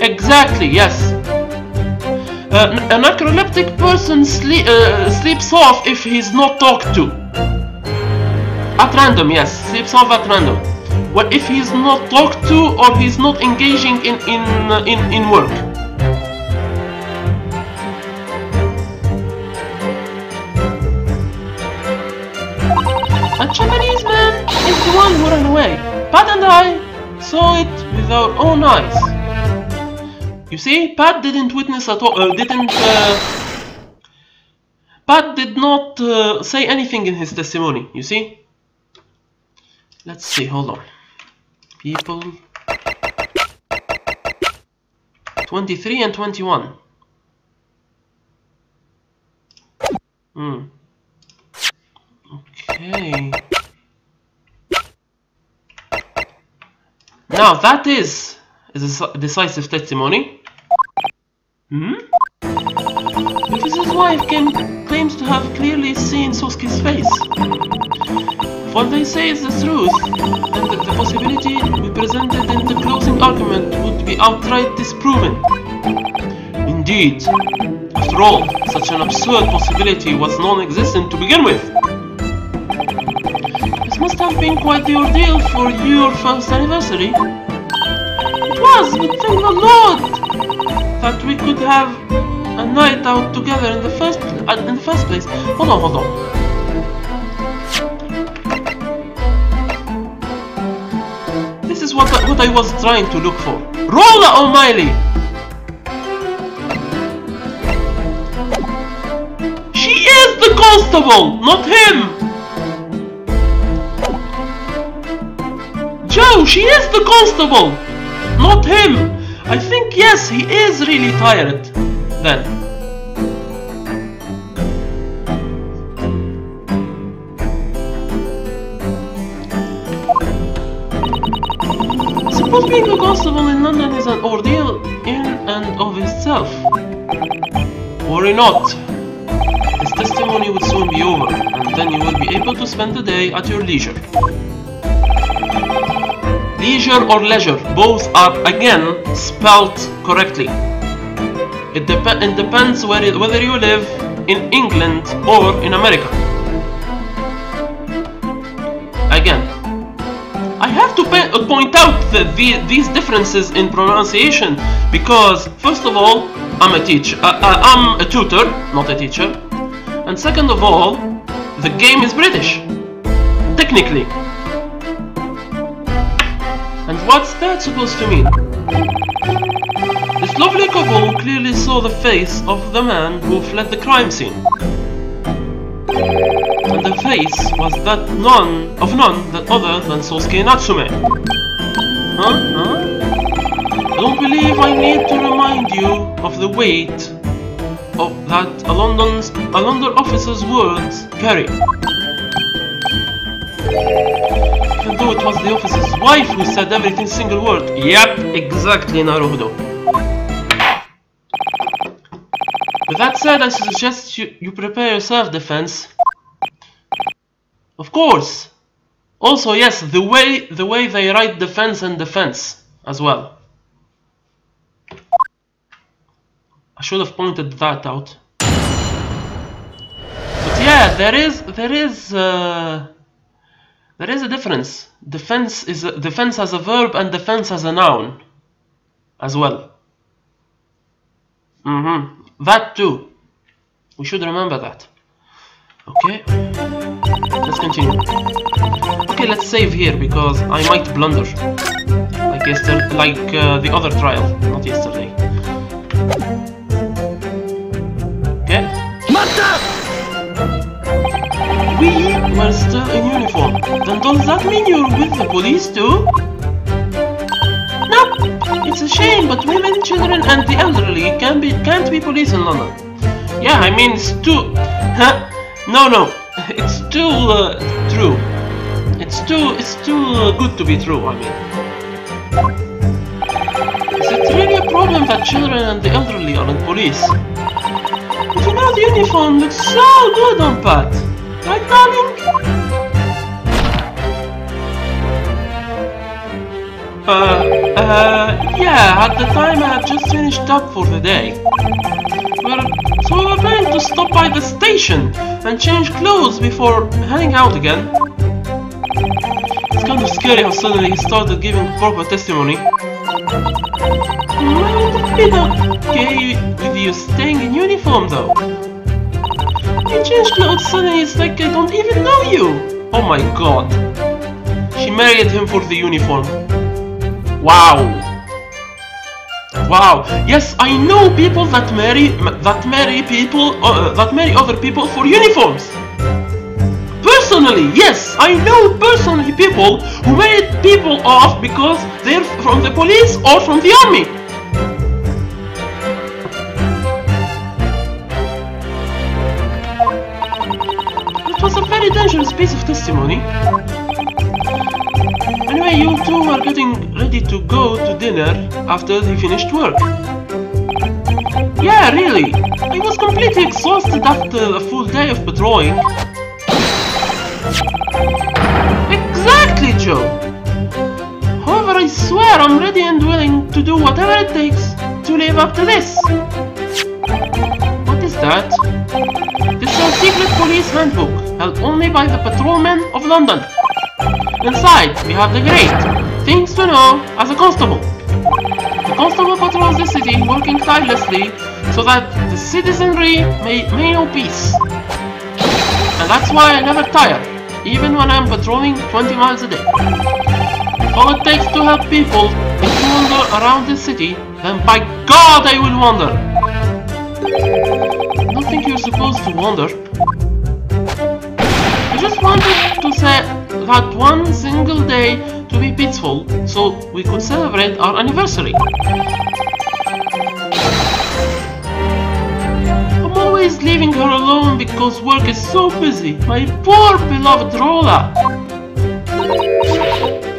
[SPEAKER 1] Exactly, yes. A necroleptic person sleeps off if he's not talked to. At random, yes, sleeps off at random. Well, if he's not talked to or he's not engaging in work. A Japanese man is the one who ran away. Pat and I saw it with our own eyes. You see, Pat didn't witness at all. Pat did not say anything in his testimony. You see. Let's see. Hold on. People. 23 and 21. Okay. Now that is a decisive testimony. Because his wife claims to have clearly seen Sosuke's face. If what they say is the truth, then the possibility we presented in the closing argument would be outright disproven. Indeed. After all, such an absurd possibility was non-existent to begin with. This must have been quite the ordeal for your first anniversary. It was, but thank the Lord that we could have a night out together in the first place. Hold on. This is what I was trying to look for. Rolla O'Malley! She is the constable, not him! Joe, she is the constable, not him! I think, yes, he is really tired, then. possible in London is an ordeal in and of itself. Worry not. This testimony will soon be over, and then you will be able to spend the day at your leisure. Leisure or leisure, both are again spelt correctly. It depends whether you live in England or in America. Again, I have to point out these differences in pronunciation because, first of all, I'm a tutor, not a teacher, and second of all, the game is British, technically. And what's that supposed to mean? This lovely couple clearly saw the face of the man who fled the crime scene. And the face was that none other than Sosuke Natsume. Huh? I don't believe I need to remind you of the weight of that a London officer's words carry. Even though it was the officer's wife who said every single word. Yep, exactly, Naruhodo. With that said, I suggest you prepare your self-defense. Of course. Also, yes, the way they write defense and defense as well. I should have pointed that out. But yeah, there is a difference. Defense as a verb and defense as a noun as well. That too. We should remember that. Okay. Let's continue. Okay, let's save here because I might blunder. Like the other trial, not yesterday. Okay. We were still in uniform. Then does that mean you're with the police too? No, it's a shame, but women, children, and the elderly can't be police in London. Yeah, I mean it's too. No, it's too true. It's too good to be true. I mean, is it really a problem that children and the elderly are in police? But you know the uniform looks so good on Pat, right, darling? Yeah, at the time I had just finished up for the day. So we were planning to stop by the station and change clothes before heading out again. It's kind of scary how suddenly he started giving proper testimony. Well, would be okay with you staying in uniform though. You change clothes suddenly, it's like I don't even know you. Oh my god. She married him for the uniform. Wow. Yes, I know people that marry other people for uniforms. Personally, yes, I know personally people who married people off because they're from the police or from the army. It was a very dangerous piece of testimony. Anyway, you two are getting ready to go to dinner after he finished work. Yeah, really. I was completely exhausted after a full day of patrolling. Exactly, Joe. However, I swear I'm ready and willing to do whatever it takes to live up to this. What is that? This is a secret police handbook, held only by the patrolmen of London. Inside, we have the grade, things to know as a constable. The constable patrols the city, working tirelessly so that the citizenry may know peace. And that's why I never tire, even when I'm patrolling 20 miles a day. All it takes to help people is to wander around the city, then by God I will wander. I don't think you're supposed to wander. I just wanted to say that one single day to be peaceful, so we could celebrate our anniversary. I'm always leaving her alone because work is so busy. My poor beloved Rolla.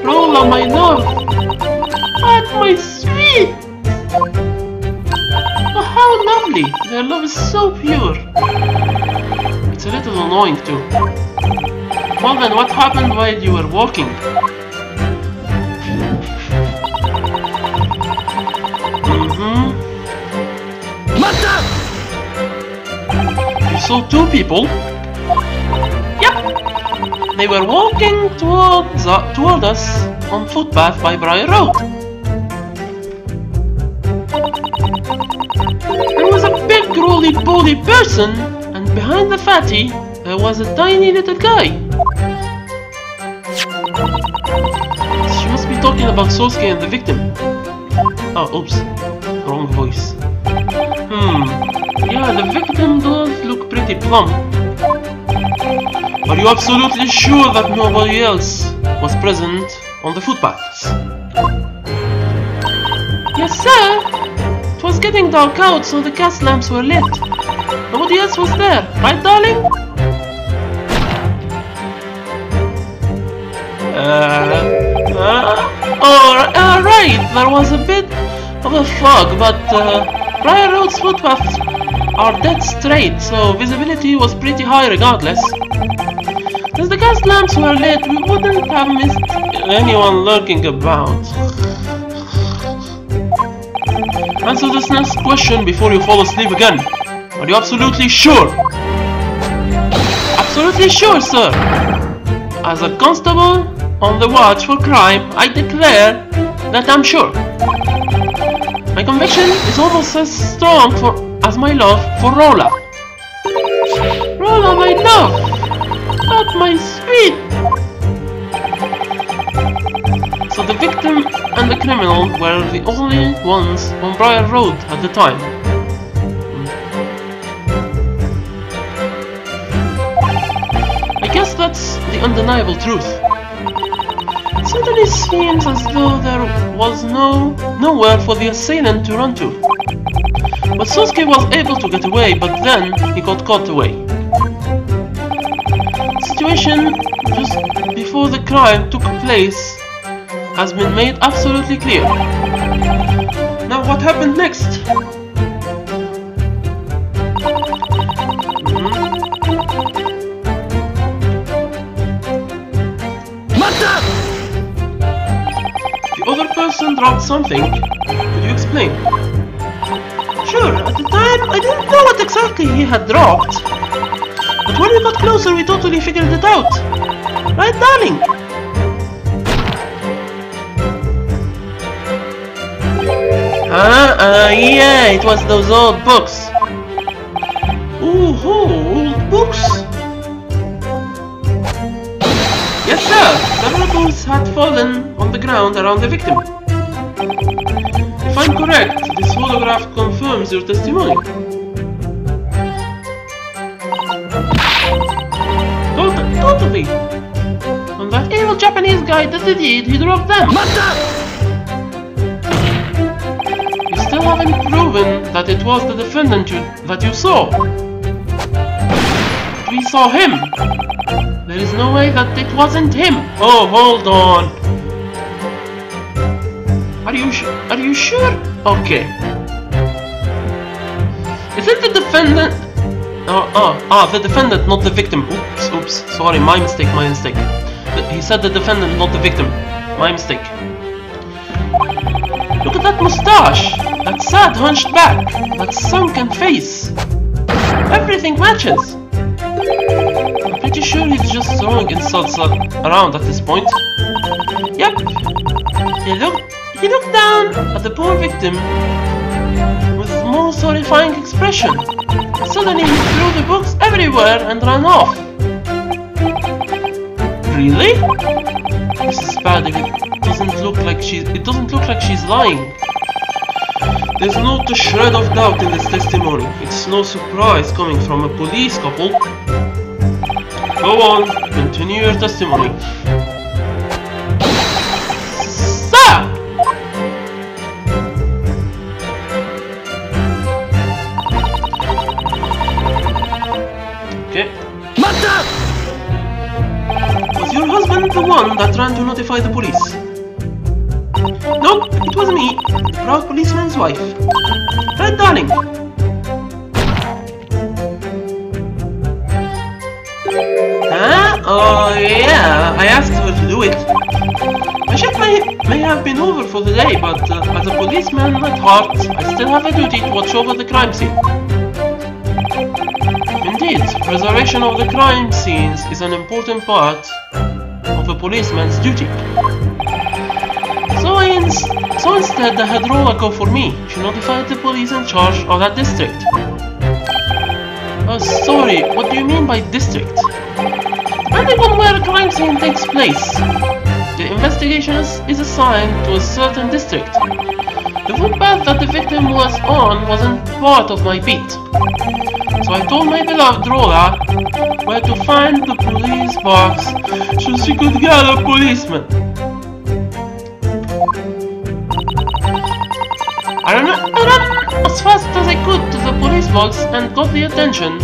[SPEAKER 1] Rolla, my love. At my sweet! Oh, how lovely! Their love is so pure. It's a little annoying too. Well then, what happened while you were walking? You saw two people? Yep! They were walking toward us on footpath by Briar Road. There was a big roly-poly person, and behind the fatty, there was a tiny little guy. She must be talking about Sosuke and the victim. Oh, oops. Wrong voice. Yeah, the victim does look pretty plump. Are you absolutely sure that nobody else was present on the footpaths? Yes, sir. It was getting dark out, so the gas lamps were lit. Nobody else was there, right, darling? Right, there was a bit of a fog, but Briar Road's footpaths are dead straight, so visibility was pretty high regardless. Since the gas lamps were lit, we wouldn't have missed anyone lurking about. Answer this next question before you fall asleep again. Are you absolutely sure? Absolutely sure, sir. As a constable on the watch for crime, I declare that I'm sure. My conviction is almost as strong as my love for Rolla. Rolla, my love! Not my sweet! So the victim and the criminal were the only ones on Briar Road at the time. I guess that's the undeniable truth. It certainly seems as though there was nowhere for the assailant to run to. But Sosuke was able to get away, but then he got caught away. The situation just before the crime took place has been made absolutely clear. Now what happened next? The other person dropped something. Could you explain? Sure, at the time I didn't know what exactly he had dropped. But when we got closer we totally figured it out. Right, darling? Yeah, it was those old books. Ooh, old books? Yes, sir. Several books had fallen on the ground around the victim. If I'm correct, this holograph confirms your testimony. Totally. When that evil Japanese guy did the deed, he dropped them. You still haven't proven that it was the defendant that you saw. But we saw him. There is no way that it wasn't him. Oh, hold on. Are you sure? Okay. Isn't the defendant... the defendant, not the victim. Oops, sorry, my mistake. He said the defendant, not the victim. My mistake. Look at that mustache! That sad hunched back! That sunken face! Everything matches! I'm pretty sure he's just throwing insults around at this point. Yep. He looked down at the poor victim with the most horrifying expression. Suddenly he threw the books everywhere and ran off. Really? This is bad. It doesn't look like she's lying. There's not a shred of doubt in this testimony. It's no surprise coming from a police couple. Go on, continue your testimony. Sir! Okay. Was your husband the one that ran to notify the police? No, No, it was me, the proud policeman's wife. Right, darling? Huh? Oh, yeah, I asked her to do it. My shift may have been over for the day, but as a policeman at heart, I still have a duty to watch over the crime scene. Indeed, preservation of the crime scenes is an important part of a policeman's duty. So instead, I had Rolla go for me. She notified the police in charge of that district. Sorry, what do you mean by district? Depending on where a crime scene takes place, the investigation is assigned to a certain district. The footpath that the victim was on wasn't part of my beat. So I told my beloved Rolla where to find the police box so she could get a policeman. I ran as fast as I could to the police box and got the attention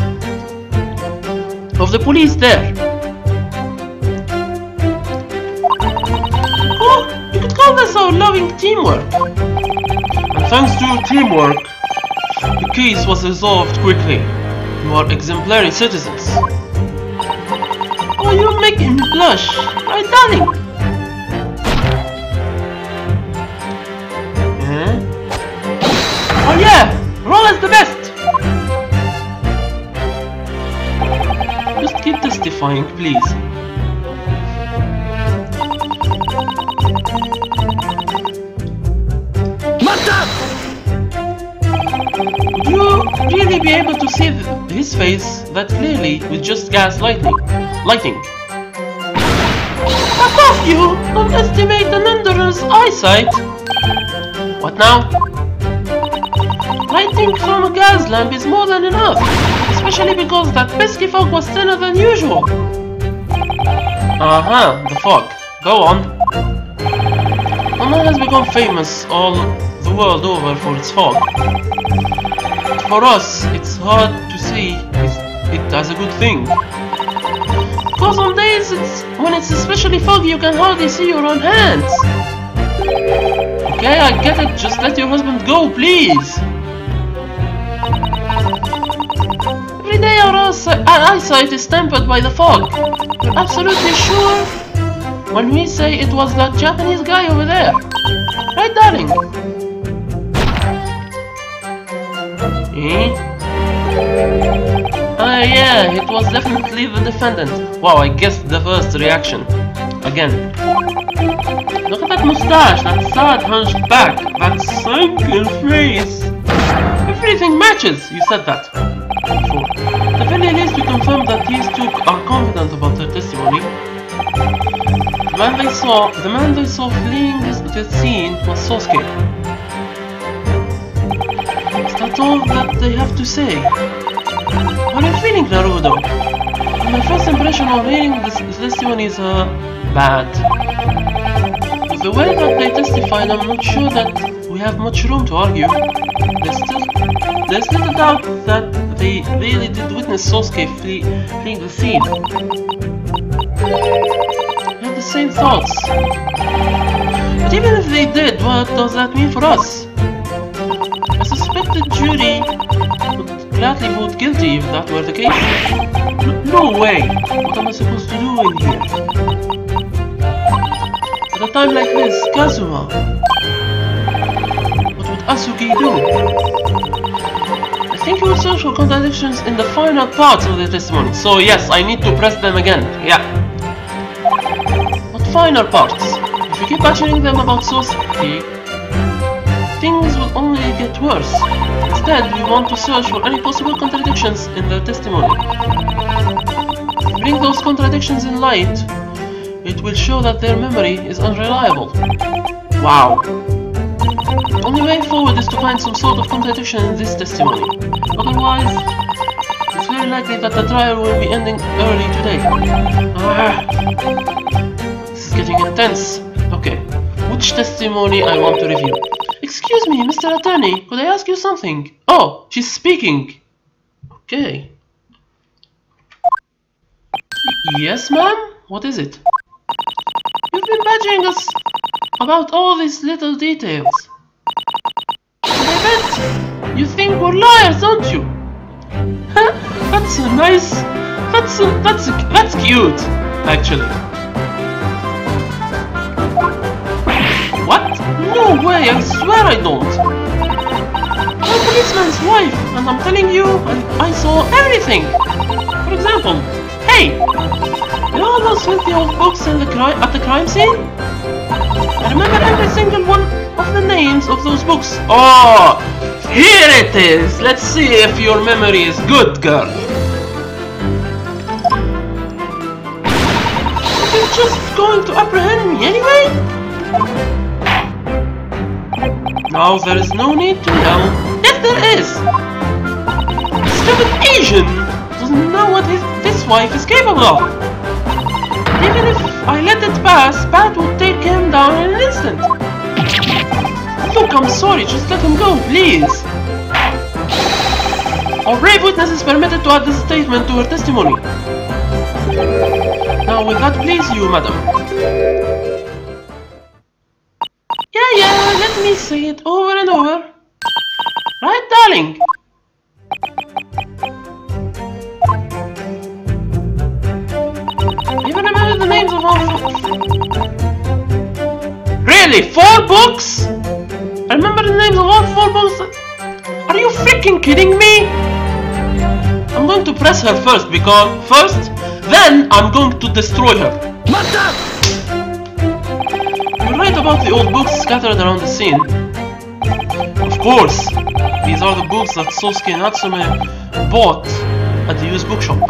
[SPEAKER 1] of the police there. You could call this our loving teamwork. And thanks to your teamwork, the case was resolved quickly. You are exemplary citizens. Oh, you're making me blush. Right, darling? Oh yeah! Rolla's the best! Just keep testifying, please. Would you really be able to see his face that clearly with just gas lighting? Fuck off, you! Don't estimate an Enderer's eyesight! What now? Lighting from a gas lamp is more than enough, especially because that pesky fog was thinner than usual. The fog. Go on. Oman has become famous all the world over for its fog. For us, it's hard to see it as a good thing. Because on days when it's especially foggy, you can hardly see your own hands. Okay, I get it. Just let your husband go, please. Every day our eyesight is tempered by the fog. You're absolutely sure when we say it was that Japanese guy over there. Right, darling? Yeah, it was definitely the defendant. Wow, I guessed the first reaction. Again. Look at that mustache, that sad hunched back, that sunken face. Everything matches, you said that before. At the very least, we confirmed that these two are confident about their testimony. The man they saw fleeing the scene was Sosuke. Is that all that they have to say? How are you feeling, Naruto? My first impression of hearing this testimony is bad. With the way that they testified, I'm not sure that we have much room to argue. There's little doubt that they really did witness Sosuke fleeing the scene. I have the same thoughts. But even if they did, what does that mean for us? I suspect the jury would gladly vote guilty if that were the case. No way! What am I supposed to do in here? At a time like this, Kazuma, what would Asuki do? I think you will search for contradictions in the final parts of the testimony. So yes, I need to press them again. Yeah. What final parts? If we keep questioning them about Sosuke, things will only get worse. Instead, we want to search for any possible contradictions in their testimony. Bring those contradictions in light, it will show that their memory is unreliable. Wow. The only way forward is to find some sort of contradiction in this testimony. Otherwise, it's very likely that the trial will be ending early today. This is getting intense. Okay, which testimony I want to review? Excuse me, Mr. Attorney, could I ask you something? Oh, she's speaking. Okay. Yes, ma'am? What is it? You've been badgering us about all these little details. And I bet you think we're liars, don't you? That's nice. That's cute, actually. What? No way! I swear I don't. I'm a policeman's wife, and I'm telling you, I saw everything. For example, hey, you know those 20 old books at the crime scene? I remember every single one of the names of those books. Oh, here it is. Let's see if your memory is good, girl. You're just going to apprehend me anyway? Now there is no need to yell. Yes, there is. Stupid Asian doesn't know what this wife is capable of. Even if I let it pass, Pat would take him down in an instant. Look, I'm sorry, just let him go, please. Our brave witness is permitted to add this statement to her testimony. Now, will that please you, madam? Yeah, let me say it over and over. Right, darling? Even remember the names of all the books. Really? 4 books? I remember the names of all 4 books? Are you freaking kidding me? I'm going to press her first then I'm going to destroy her. You're right about the old books scattered around the scene. Of course, these are the books that Sosuke and Natsume bought at the used bookshop.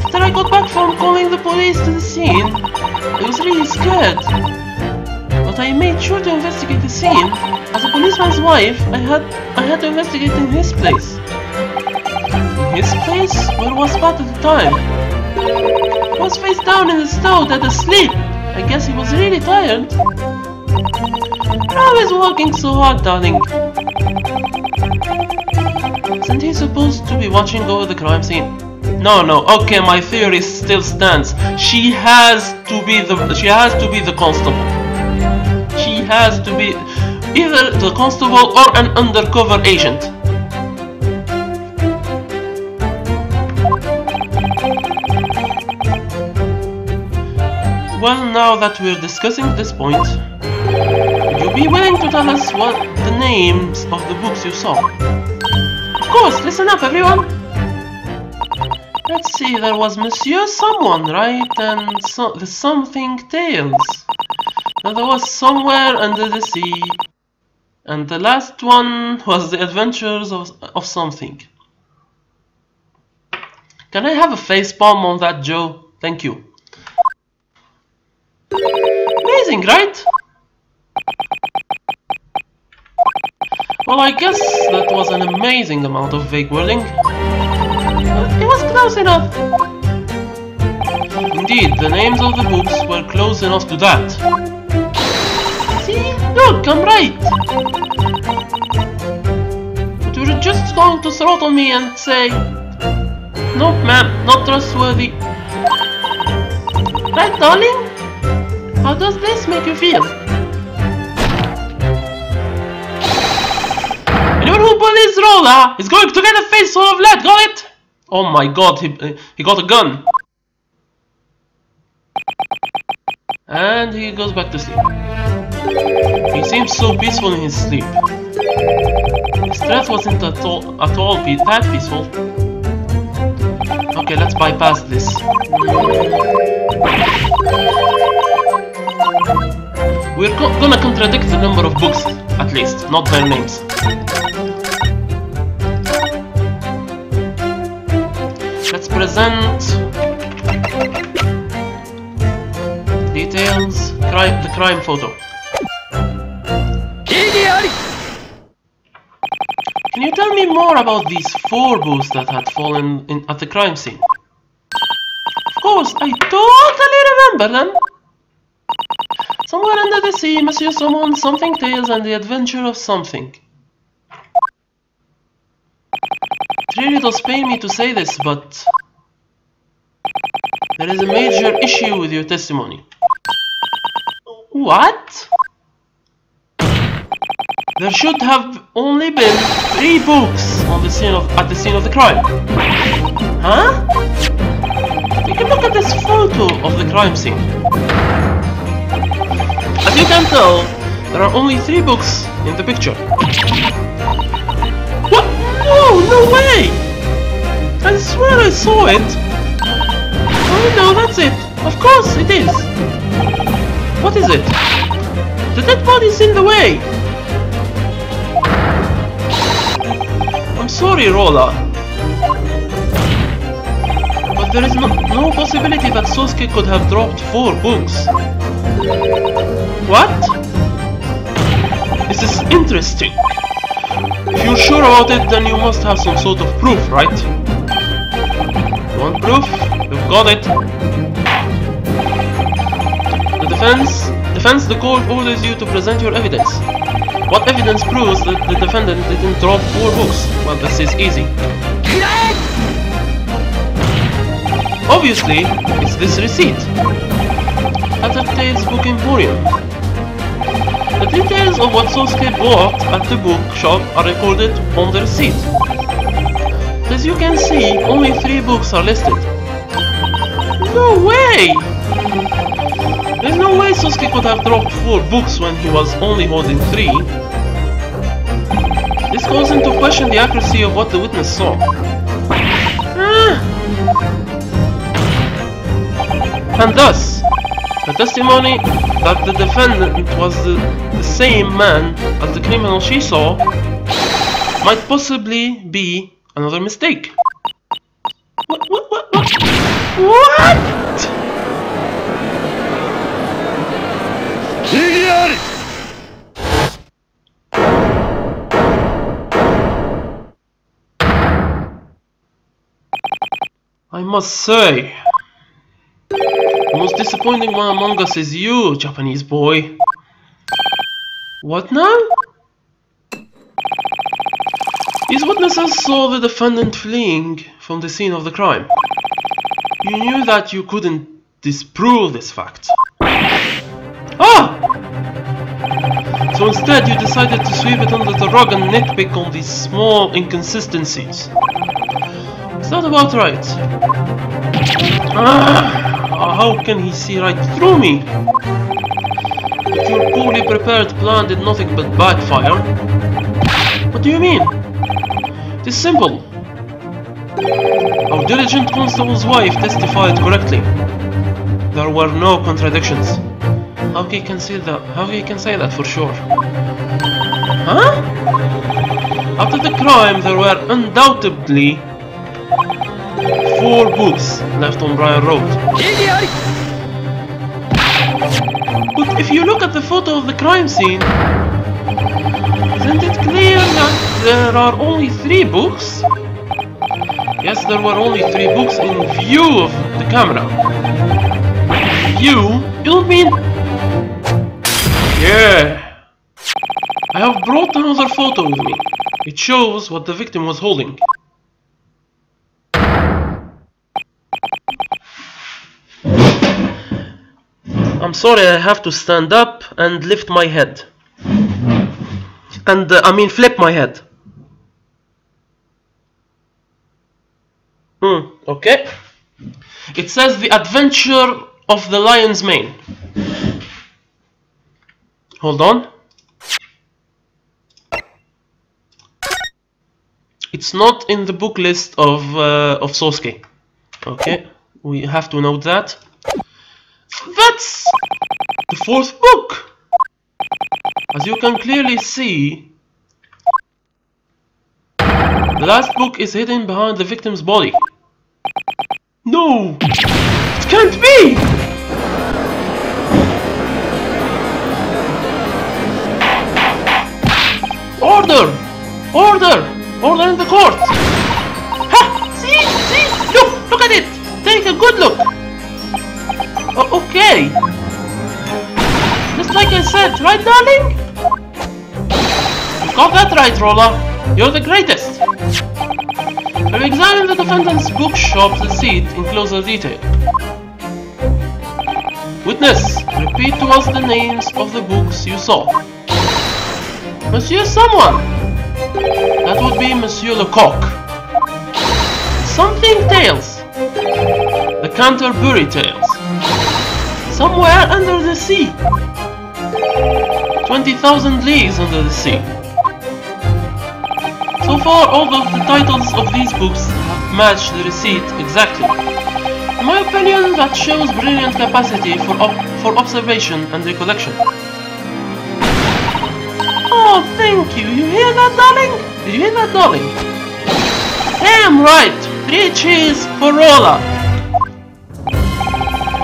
[SPEAKER 1] After I got back from calling the police to the scene, I was really scared. But I made sure to investigate the scene. As a policeman's wife, I had to investigate in his place. In his place? Where was Pat at the time? He was face down in the stove, dead asleep. I guess he was really tired. How is working so hard, darling? Isn't he supposed to be watching over the crime scene? No, okay, my theory still stands. She has to be the constable. She has to be either the constable or an undercover agent. Well, now that we're discussing this point, would you be willing to tell us what the names of the books you saw? Of course, listen up, everyone! Let's see, there was Monsieur Someone, right? And the Something Tales. Then there was Somewhere Under the Sea. And the last one was The Adventures of Something. Can I have a facepalm on that, Joe? Thank you. Amazing, right? Well, I guess that was an amazing amount of vague wording. It was close enough. Indeed, the names of the books were close enough to that. See? Look, I'm right. But you were just going to throttle me and say, nope, ma'am, not trustworthy. Right, darling? How does this make you feel? Anyone who bullies Rolla is going to get a face full of lead, got it? Oh my god, he got a gun. And he goes back to sleep. He seems so peaceful in his sleep. His threat wasn't at all that peaceful. Okay, let's bypass this. We're gonna contradict the number of books, at least, not their names. Let's present details, the crime photo. Can you tell me more about these 4 books that had fallen at the crime scene? Of course, I totally remember them. Somewhere Under the Sea, Monsieur Someone, Something Tales, and The Adventure of Something. It really does pain me to say this, but there is a major issue with your testimony. What? There should have only been 3 books on the scene at the scene of the crime. Huh? Take a look at this photo of the crime scene. As you can tell, there are only 3 books in the picture. What? No, no way! I swear I saw it. Oh no, that's it. Of course it is. What is it? The dead body's in the way. I'm sorry, Rolla, but there is no possibility that Sosuke could have dropped 4 books. What? This is interesting. If you're sure about it, then you must have some sort of proof, right? You want proof? You've got it. The court orders you to present your evidence. What evidence proves that the defendant didn't drop 4 books? Well, this is easy. Obviously, it's this receipt. At the Tales Book Emporium. The details of what Sosuke bought at the bookshop are recorded on the receipt. As you can see, only 3 books are listed. No way! There's no way Sosuke could have dropped 4 books when he was only holding 3. This calls into question the accuracy of what the witness saw. And thus, the testimony that the defendant was the same man as the criminal she saw might possibly be another mistake. What? I must say, the most disappointing one among us is you, Japanese boy. What now? These witnesses saw the defendant fleeing from the scene of the crime. You knew that you couldn't disprove this fact. Ah! So instead you decided to sweep it under the rug and nitpick on these small inconsistencies. Is that about right? How can he see right through me? If your poorly prepared plan did nothing but backfire. What do you mean? It is simple. Our diligent constable's wife testified correctly. There were no contradictions. How he can say that for sure? Huh? After the crime, there were undoubtedly 4 books left on Briar Road. But if you look at the photo of the crime scene, isn't it clear that there are only 3 books? Yes, there were only 3 books in view of the camera. View? You don't mean... Yeah. I have brought another photo with me. It shows what the victim was holding. I'm sorry, I have to stand up and lift my head. And, flip my head. Okay. It says The Adventure of the Lion's Mane. Hold on. It's not in the book list of Sosuke. Okay, we have to note that. That's the 4th book. As you can clearly see, the last book is hidden behind the victim's body. No! It can't be! Order! Order! Order in the court! Ha! See? Look at it! Take a good look! Okay! Just like I said, right darling? You got that right, Rolla. You're the greatest! I've examined the defendant's bookshop receipt in closer detail. Witness, repeat to us the names of the books you saw. Monsieur someone. That would be Monsieur Lecoq. Something Tales. The Canterbury Tales. Somewhere under the sea. 20,000 Leagues Under the Sea. So far, all of the titles of these books have matched the receipt exactly. In my opinion, that shows brilliant capacity for observation and recollection. Oh, thank you. You hear that, darling? Did you hear that, darling? Damn right. 3 cheers for Rolla.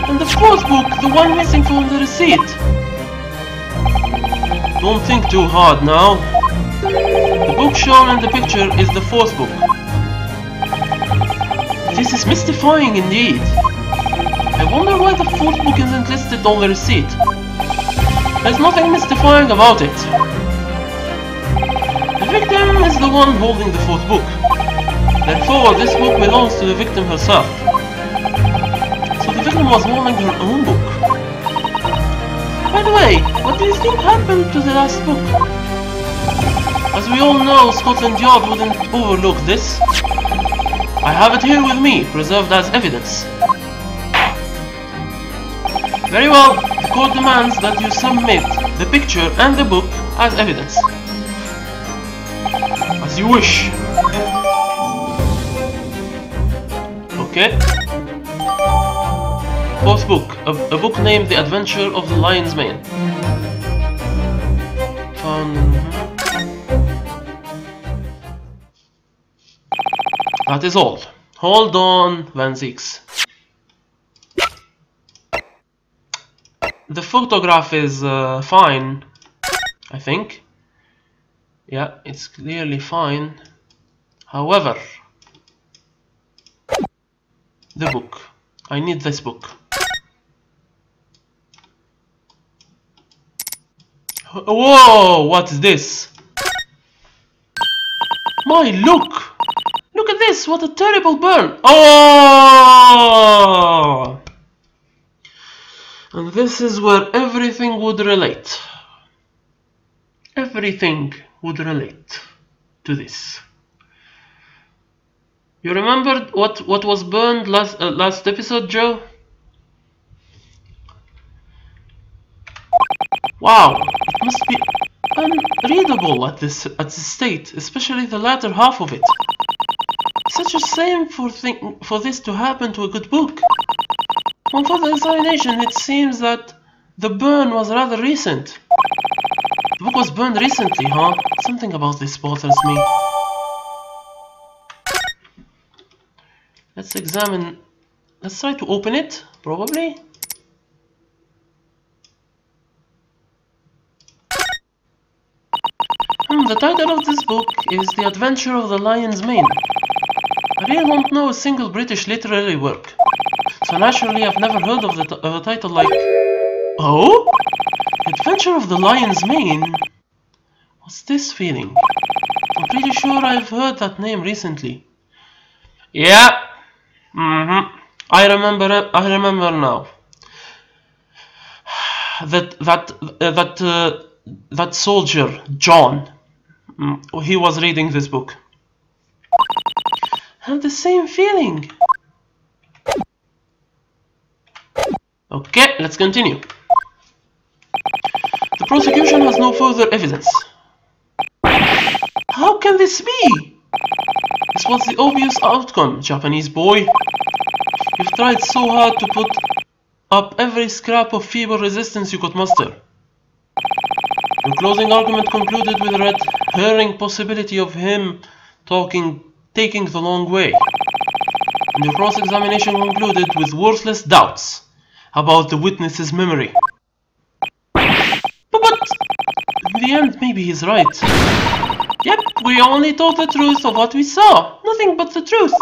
[SPEAKER 1] And the fourth book, the one missing from the receipt. Don't think too hard now. The book shown in the picture is the fourth book. This is mystifying indeed. I wonder why the fourth book isn't listed on the receipt. There's nothing mystifying about it. The victim is the one holding the fourth book. Therefore, this book belongs to the victim herself. So the victim was holding her own book. By the way, what do you think happened to the last book? As we all know, Scotland Yard wouldn't overlook this. I have it here with me, preserved as evidence. Very well, the court demands that you submit the picture and the book as evidence. As you wish. Okay. Fourth book, a book named The Adventure of the Lion's Mane. That is all. Hold on, Van Zieks. The photograph is fine, I think. Yeah, it's clearly fine. However, the book. I need this book. Whoa, what's this? My, look! Look at this, what a terrible burn! Oh! And this is where everything would relate. Everything would relate to this. You remembered what was burned last episode, Joe? Wow, it must be unreadable at this state, especially the latter half of it. Such a shame for this to happen to a good book. On further examination, it seems that the burn was rather recent. The book was burned recently, huh? Something about this bothers me. Let's examine. Let's try to open it, probably. The title of this book is The Adventure of the Lion's Mane. I really don't know a single British literary work, so naturally I've never heard of a title like... Oh? The Adventure of the Lion's Mane? What's this feeling? I'm pretty sure I've heard that name recently. Yeah. I remember now. That soldier, John, he was reading this book. I have the same feeling. Okay, let's continue. The prosecution has no further evidence. How can this be? This was the obvious outcome, Japanese boy. You've tried so hard to put up every scrap of feeble resistance you could muster. Your closing argument concluded with a red herring possibility of him taking the long way. And your cross-examination concluded with worthless doubts about the witness's memory. But in the end, maybe he's right. Yep, we only told the truth of what we saw. Nothing but the truth.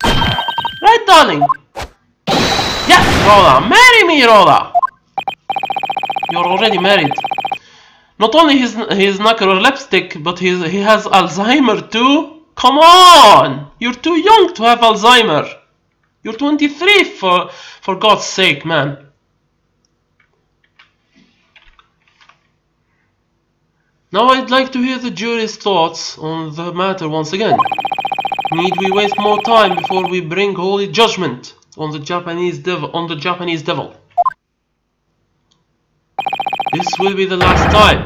[SPEAKER 1] Right, darling? Yeah, Rolla. Marry me, Rolla. You're already married. Not only his knuckle or lipstick, but he has Alzheimer too. Come on! You're too young to have Alzheimer. You're 23 for God's sake, man. Now I'd like to hear the jury's thoughts on the matter once again. Need we waste more time before we bring holy judgment on the Japanese devil? This will be the last time,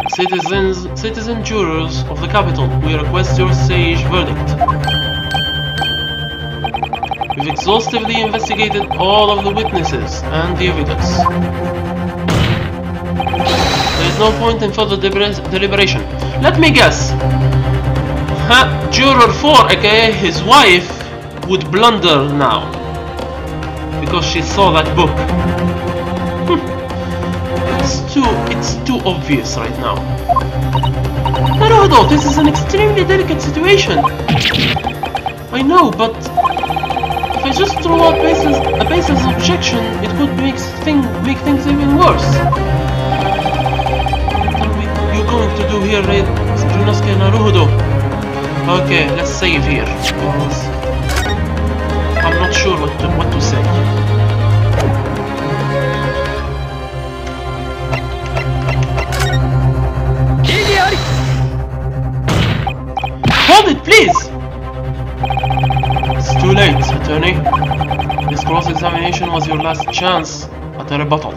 [SPEAKER 1] citizen jurors of the capital, we request your sage verdict. We've exhaustively investigated all of the witnesses and the evidence. There is no point in further deliberation. Let me guess. Juror 4, aka his wife, would blunder now. Because she saw that book. It's too obvious right now. Naruto, this is an extremely delicate situation. I know, but if I just throw out a baseless objection, it could make things even worse. What are you going to do here, Ryunosuke and Naruto? Okay, let's save here, because I'm not sure what to say. Hold it, please! It's too late, attorney. This cross-examination was your last chance at a rebuttal.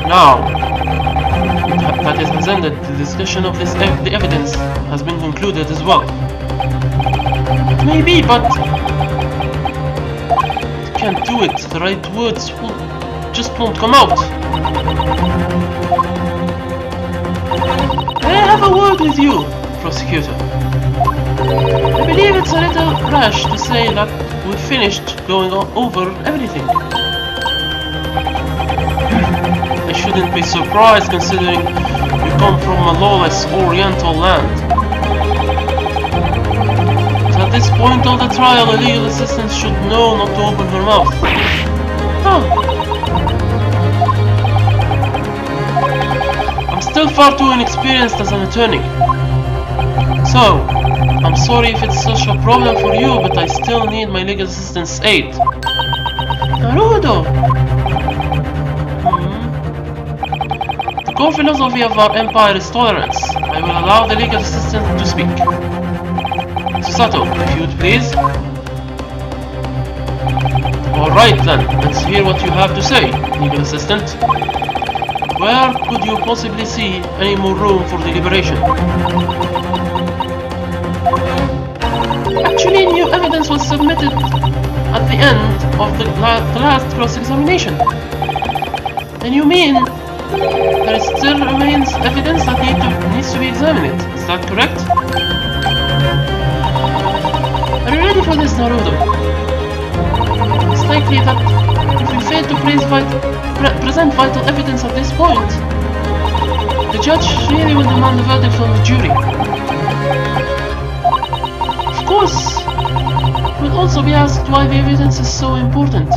[SPEAKER 1] Now that it has ended, the discussion of the evidence has been concluded as well. It may be, but it can't do it. The right words just won't come out. May I have a word with you, prosecutor? I believe it's a little rash to say that we've finished going over everything. I shouldn't be surprised considering you come from a lawless oriental land. But at this point of the trial, a legal assistant should know not to open her mouth. I'm still far too inexperienced as an attorney. So, I'm sorry if it's such a problem for you, but I still need my legal assistant's aid. Naruto! The core philosophy of our empire is tolerance. I will allow the legal assistant to speak. Susato, if you would please. Alright then, let's hear what you have to say, legal assistant. Where could you possibly see any more room for deliberation? Actually, new evidence was submitted at the end of the last cross-examination. And you mean there still remains evidence that needs to be examined, is that correct? Are you ready for this, Naruto? It's likely that if we fail to present vital evidence at this point, the judge really will demand a verdict from the jury. Of course, we'll also be asked why the evidence is so important.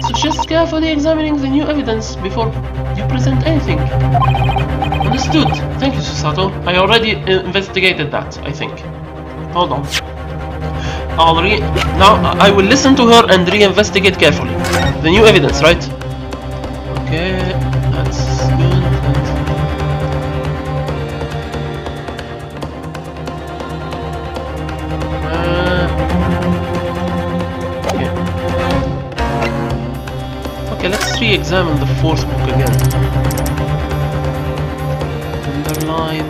[SPEAKER 1] Suggest carefully examining the new evidence before you present anything. Understood. Thank you, Susato. I already investigated that, I think. Hold on. Now I will listen to her and re-investigate carefully. The new evidence, right? Okay, that's good. Okay, let's re-examine the fourth book again. Underline.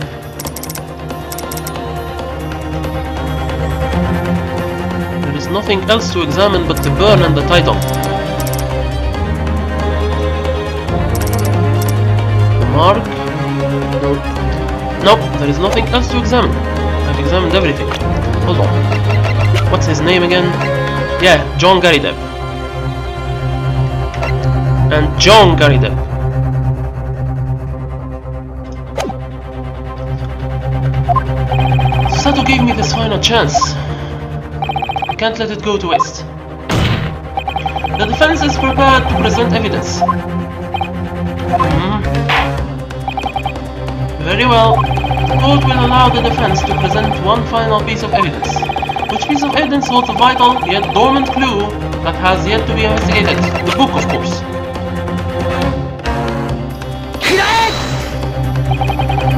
[SPEAKER 1] There is nothing else to examine but the burn and the title. The mark? Nope, there is nothing else to examine. I've examined everything. Hold on. What's his name again? Yeah, John Garrideb. And John Garrideb. Susato gave me this final chance. I can't let it go to waste. The defense is prepared to present evidence. Very well. The court will allow the defense to present one final piece of evidence. Which piece of evidence holds a vital yet dormant clue that has yet to be investigated? The book, of course.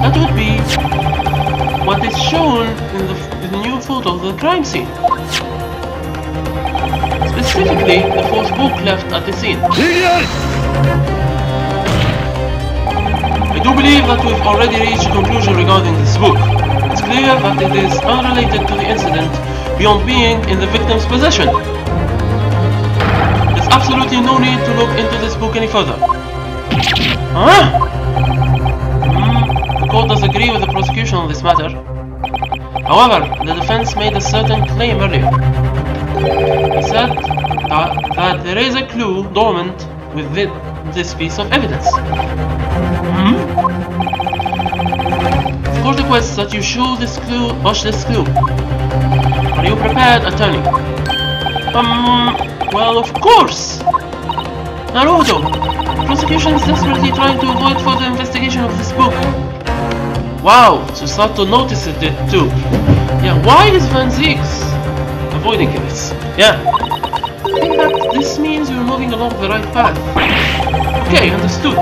[SPEAKER 1] That would be what is shown in the new photo of the crime scene. Specifically, the fourth book left at the scene. I do believe that we've already reached a conclusion regarding this book. It's clear that it is unrelated to the incident beyond being in the victim's possession. There's absolutely no need to look into this book any further. Huh? The court does agree with the prosecution on this matter. However, the defense made a certain claim earlier. He said that there is a clue dormant within this piece of evidence. The court requests that you show this clue, watch this clue. Are you prepared, attorney? Well, of course! Naruto! The prosecution is desperately trying to avoid further investigation of this book. Wow, Susato noticed it too. Yeah, why is Van Zieks avoiding this? Yeah. I think that this means you're moving along the right path. Okay, understood.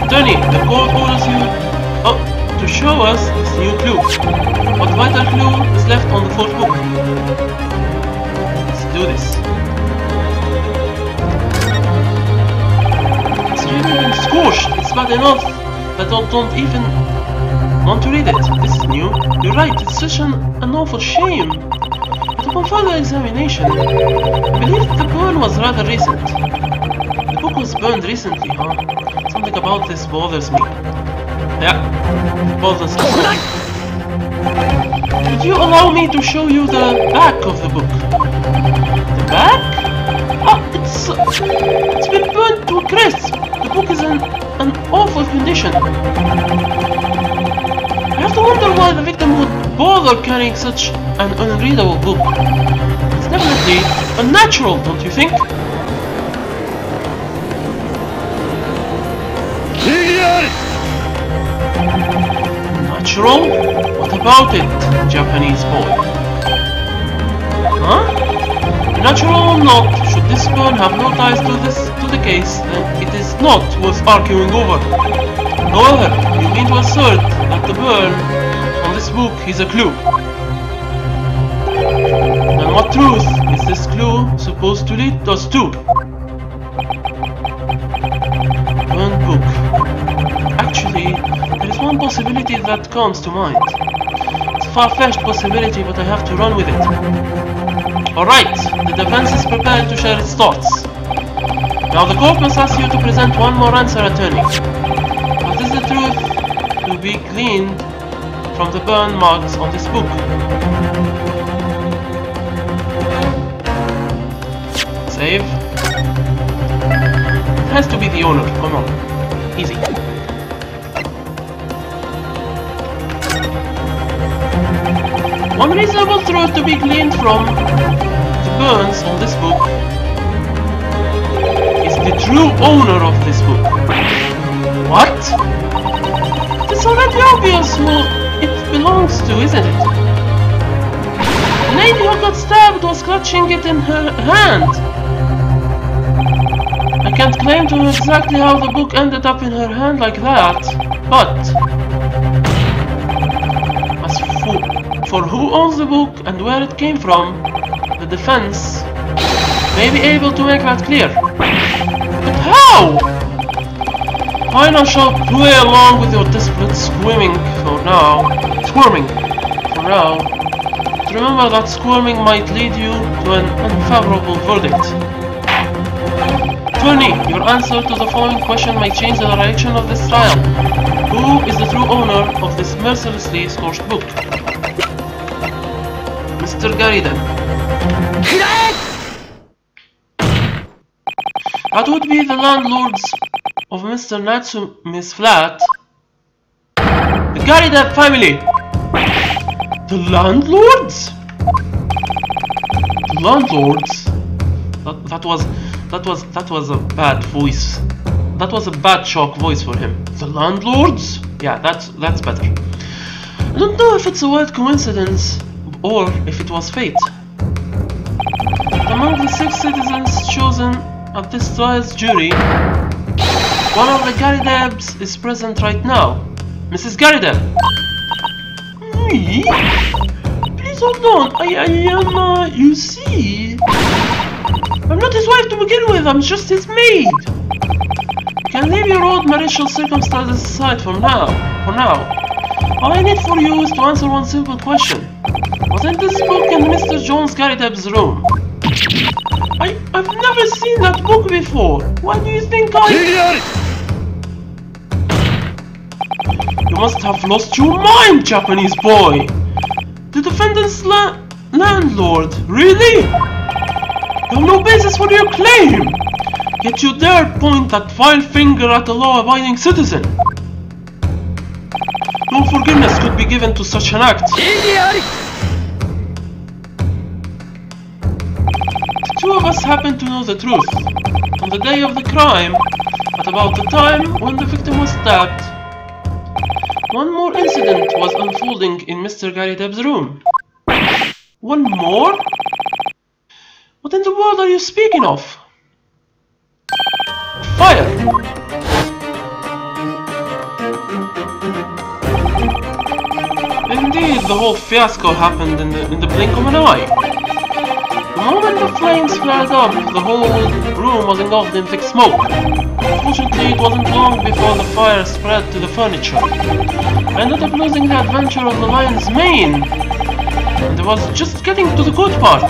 [SPEAKER 1] Attorney, the court orders you to show us this new clue. What vital clue is left on the fourth book? Let's do this. It's really been scorched. It's bad enough that I don't even want to read it. This is new. You're right, it's such an awful shame. But upon further examination, I believe the burn was rather recent. The book was burned recently, huh? Something about this bothers me. Yeah, bothers me. Would you allow me to show you the back of the book? The back? Oh, it's been burnt to a crisp. The book is in an awful condition. I have to wonder why the victim would bother carrying such an unreadable book. It's definitely unnatural, don't you think? Natural? What about it, Japanese boy? Huh? Natural or not, should this burn have no ties to the case, then it is not worth arguing over. However, you mean to assert that the burn on this book is a clue. And what truth is this clue supposed to lead us to? Burned book. Actually, there is one possibility that comes to mind. It's a far-fetched possibility, but I have to run with it. Alright, the defense is prepared to share its thoughts. Now the court must ask you to present one more answer, attorney. What is the truth to be gleaned from the burn marks on this book? Save. It has to be the owner, come on. Easy. One reasonable truth to be gleaned from the burns on this book is the true owner of this book. What? It's already obvious who it belongs to, isn't it? The lady who got stabbed was clutching it in her hand. I can't claim to know exactly how the book ended up in her hand like that, but as for who owns the book and where it came from, the defense may be able to make that clear. But how? Fine, I shall play along with your desperate squirming for now. But remember that squirming might lead you to an unfavorable verdict. Attorney, your answer to the following question might change the direction of this trial. Who is the true owner of this mercilessly scorched book? Mr. Garida. That would be the landlords of Mr. Natsumi's flat. The Garida family! The landlords? The landlords? That was a bad voice. That was a bad shock voice for him. The landlords? Yeah, that's better. I don't know if it's a wild coincidence or if it was fate. Among the 6 citizens chosen at this trial's jury, one of the Garidebs is present right now. Mrs. Garideb. Me? Please hold on. I am, you see... I'm not his wife to begin with, I'm just his maid. You can leave your old marital circumstances aside for now. All I need for you is to answer one simple question. Wasn't this book in Mr. Jones Garideb's room? I've never seen that book before. Why do you think You must have lost your mind, Japanese boy! The defendant's landlord, really? You have no basis for your claim! Yet you dare point that vile finger at a law-abiding citizen! No forgiveness could be given to such an act. The two of us happen to know the truth. On the day of the crime, at about the time when the victim was stabbed, one more incident was unfolding in Mr. Garideb's room. One more? What in the world are you speaking of? Fire! Indeed, the whole fiasco happened in the blink of an eye. The moment the flames flared up, the whole room was engulfed in thick smoke. Fortunately, it wasn't long before the fire spread to the furniture. I ended up losing the adventure of the lion's mane, and I was just getting to the good part.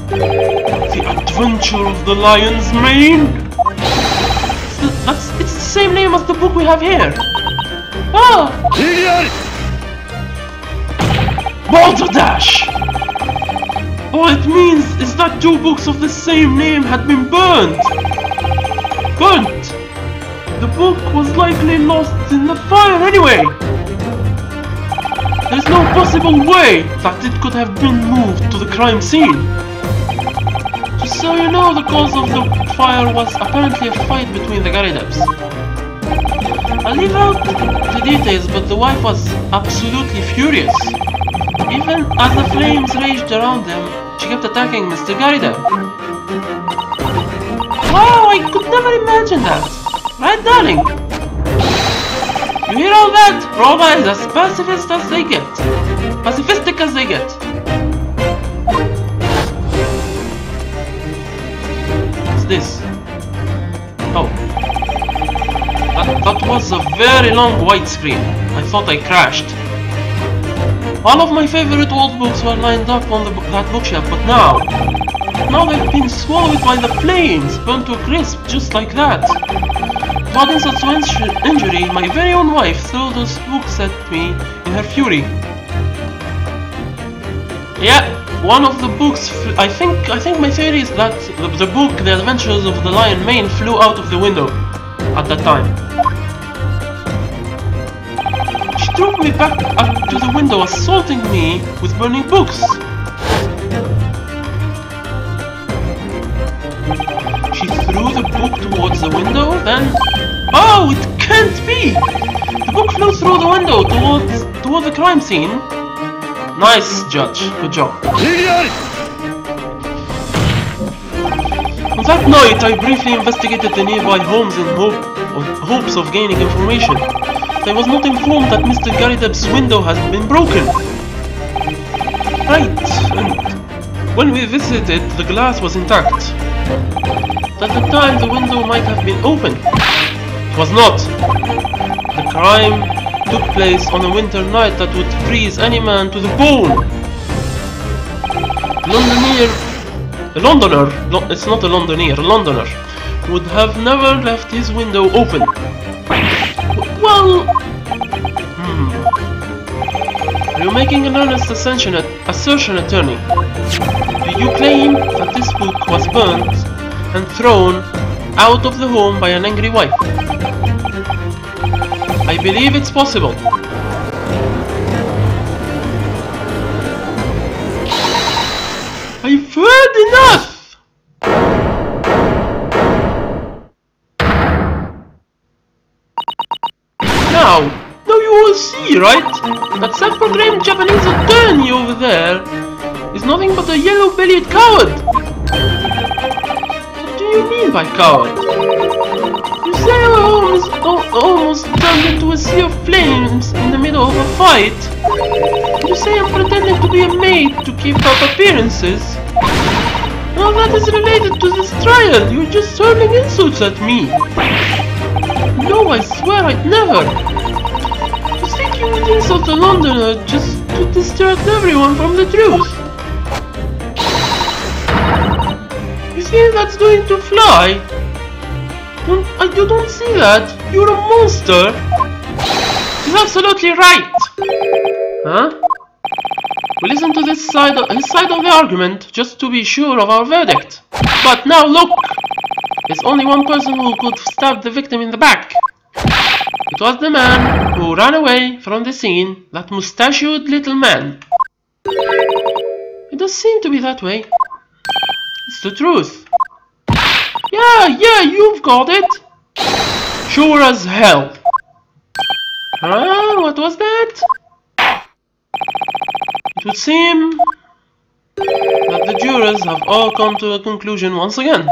[SPEAKER 1] The Adventure of the Lion's Mane? It's the same name as the book we have here. Ah! Balderdash! All it means is that two books of the same name had been burned. Burnt! The book was likely lost in the fire anyway. There's no possible way that it could have been moved to the crime scene. Just so you know, the cause of the fire was apparently a fight between the Garidebs. I'll leave out the details, but the wife was absolutely furious. Even as the flames raged around them, she kept attacking Mr. Garideb. Wow, I could never imagine that. Right, darling? You hear all that? Roma is as pacifist as they get. Pacifistic as they get. What's this? Oh. That was a very long white screen. I thought I crashed. All of my favorite old books were lined up on that bookshelf, but now they've been swallowed by the flames, burnt to a crisp, just like that. To add insult to injury, my very own wife threw those books at me in her fury. Yeah, one of the books. I think my theory is that the book, The Adventures of the Lion Mane, flew out of the window at that time. She drove me back up to the window, assaulting me with burning books. She threw the book towards the window, then... Oh, it can't be! The book flew through the window towards the crime scene. Nice, Judge. Good job. On that night, I briefly investigated the nearby homes in hopes of gaining information. I was not informed that Mr. Garideb's window had been broken. Right, and when we visited, the glass was intact. At the time, the window might have been open. It was not. The crime took place on a winter night that would freeze any man to the bone. A Londoner, it's not a Londoner, a Londoner, would have never left his window open. Well... Are you making an earnest assertion, attorney? Do you claim that this book was burnt and thrown out of the home by an angry wife? I believe it's possible. I've heard enough! Now you will see, right? That self-proclaimed Japanese attorney over there is nothing but a yellow-bellied coward! What do you mean by coward? You say I almost turned into a sea of flames in the middle of a fight. You say I'm pretending to be a maid to keep up appearances. Now that is related to this trial. You're just hurling insults at me. No, I swear I'd never. You think you would insult a Londoner just to distract everyone from the truth? You see that's going to fly? You don't see that. You're a monster. He's absolutely right. Huh? We listen to his side of the argument just to be sure of our verdict. But now look! There's only one person who could stab the victim in the back. It was the man who ran away from the scene, that mustachioed little man. It does seem to be that way. It's the truth. Yeah, you've got it. Sure as hell. Huh? What was that? It would seem that the jurors have all come to a conclusion once again.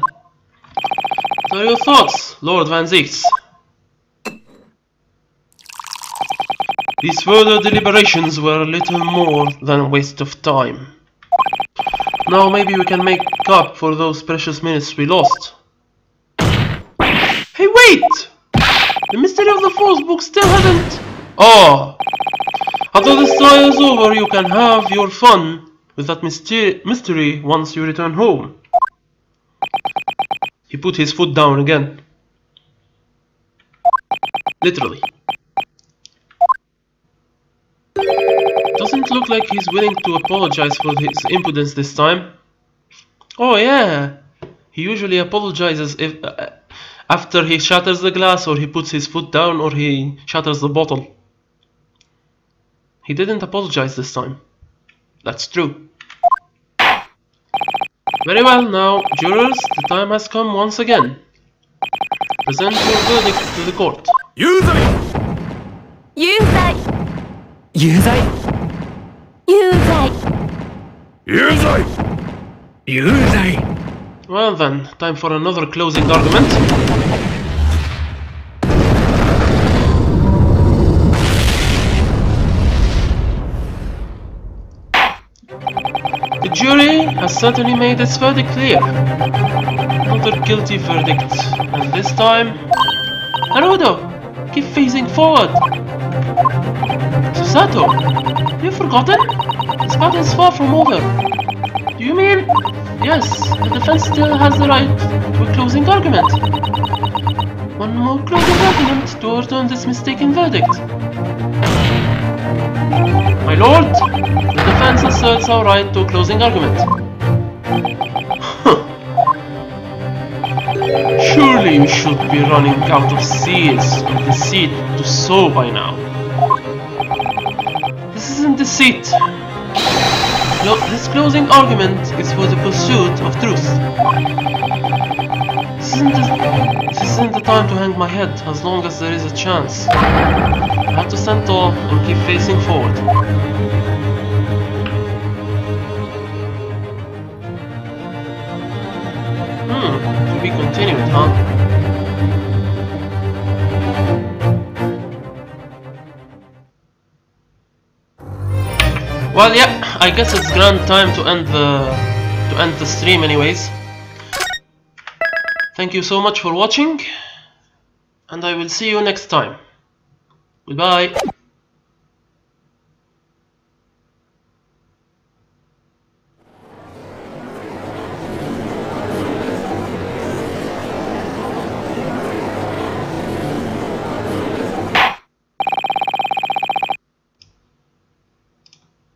[SPEAKER 1] What are your thoughts, Lord Van Zieks? These further deliberations were a little more than a waste of time. Now maybe we can make up for those precious minutes we lost. Hey, wait! The mystery of the fourth book still hasn't... Oh! After this trial is over, you can have your fun with that mystery once you return home. He put his foot down again. Literally. Doesn't look like he's willing to apologize for his impudence this time. Oh yeah, he usually apologizes if after he shatters the glass, or he puts his foot down, or he shatters the bottle. He didn't apologize this time. That's true. Very well, now, jurors, the time has come once again. Present your verdict to the court.
[SPEAKER 2] 有罪
[SPEAKER 3] 有罪
[SPEAKER 2] 有罪
[SPEAKER 3] 有罪
[SPEAKER 2] 有罪有罪
[SPEAKER 1] Well then, time for another closing argument. The jury has certainly made its verdict clear. Another guilty verdict, and this time... Haruto, keep facing forward. Susato, you've forgotten? This battle is far from over. Do you mean? Yes, the defense still has the right to a closing argument. One more closing argument to overturn this mistaken verdict. My lord, the defense asserts our right to a closing argument. Surely you should be running out of seals and deceit to sow by now. This isn't deceit. No, this closing argument is for the pursuit of truth. This isn't the time to hang my head as long as there is a chance. I have to stand tall and keep facing forward. To be continued, huh? Well, yeah, I guess it's grand time to end the stream anyways. Thank you so much for watching, and I will see you next time. Goodbye.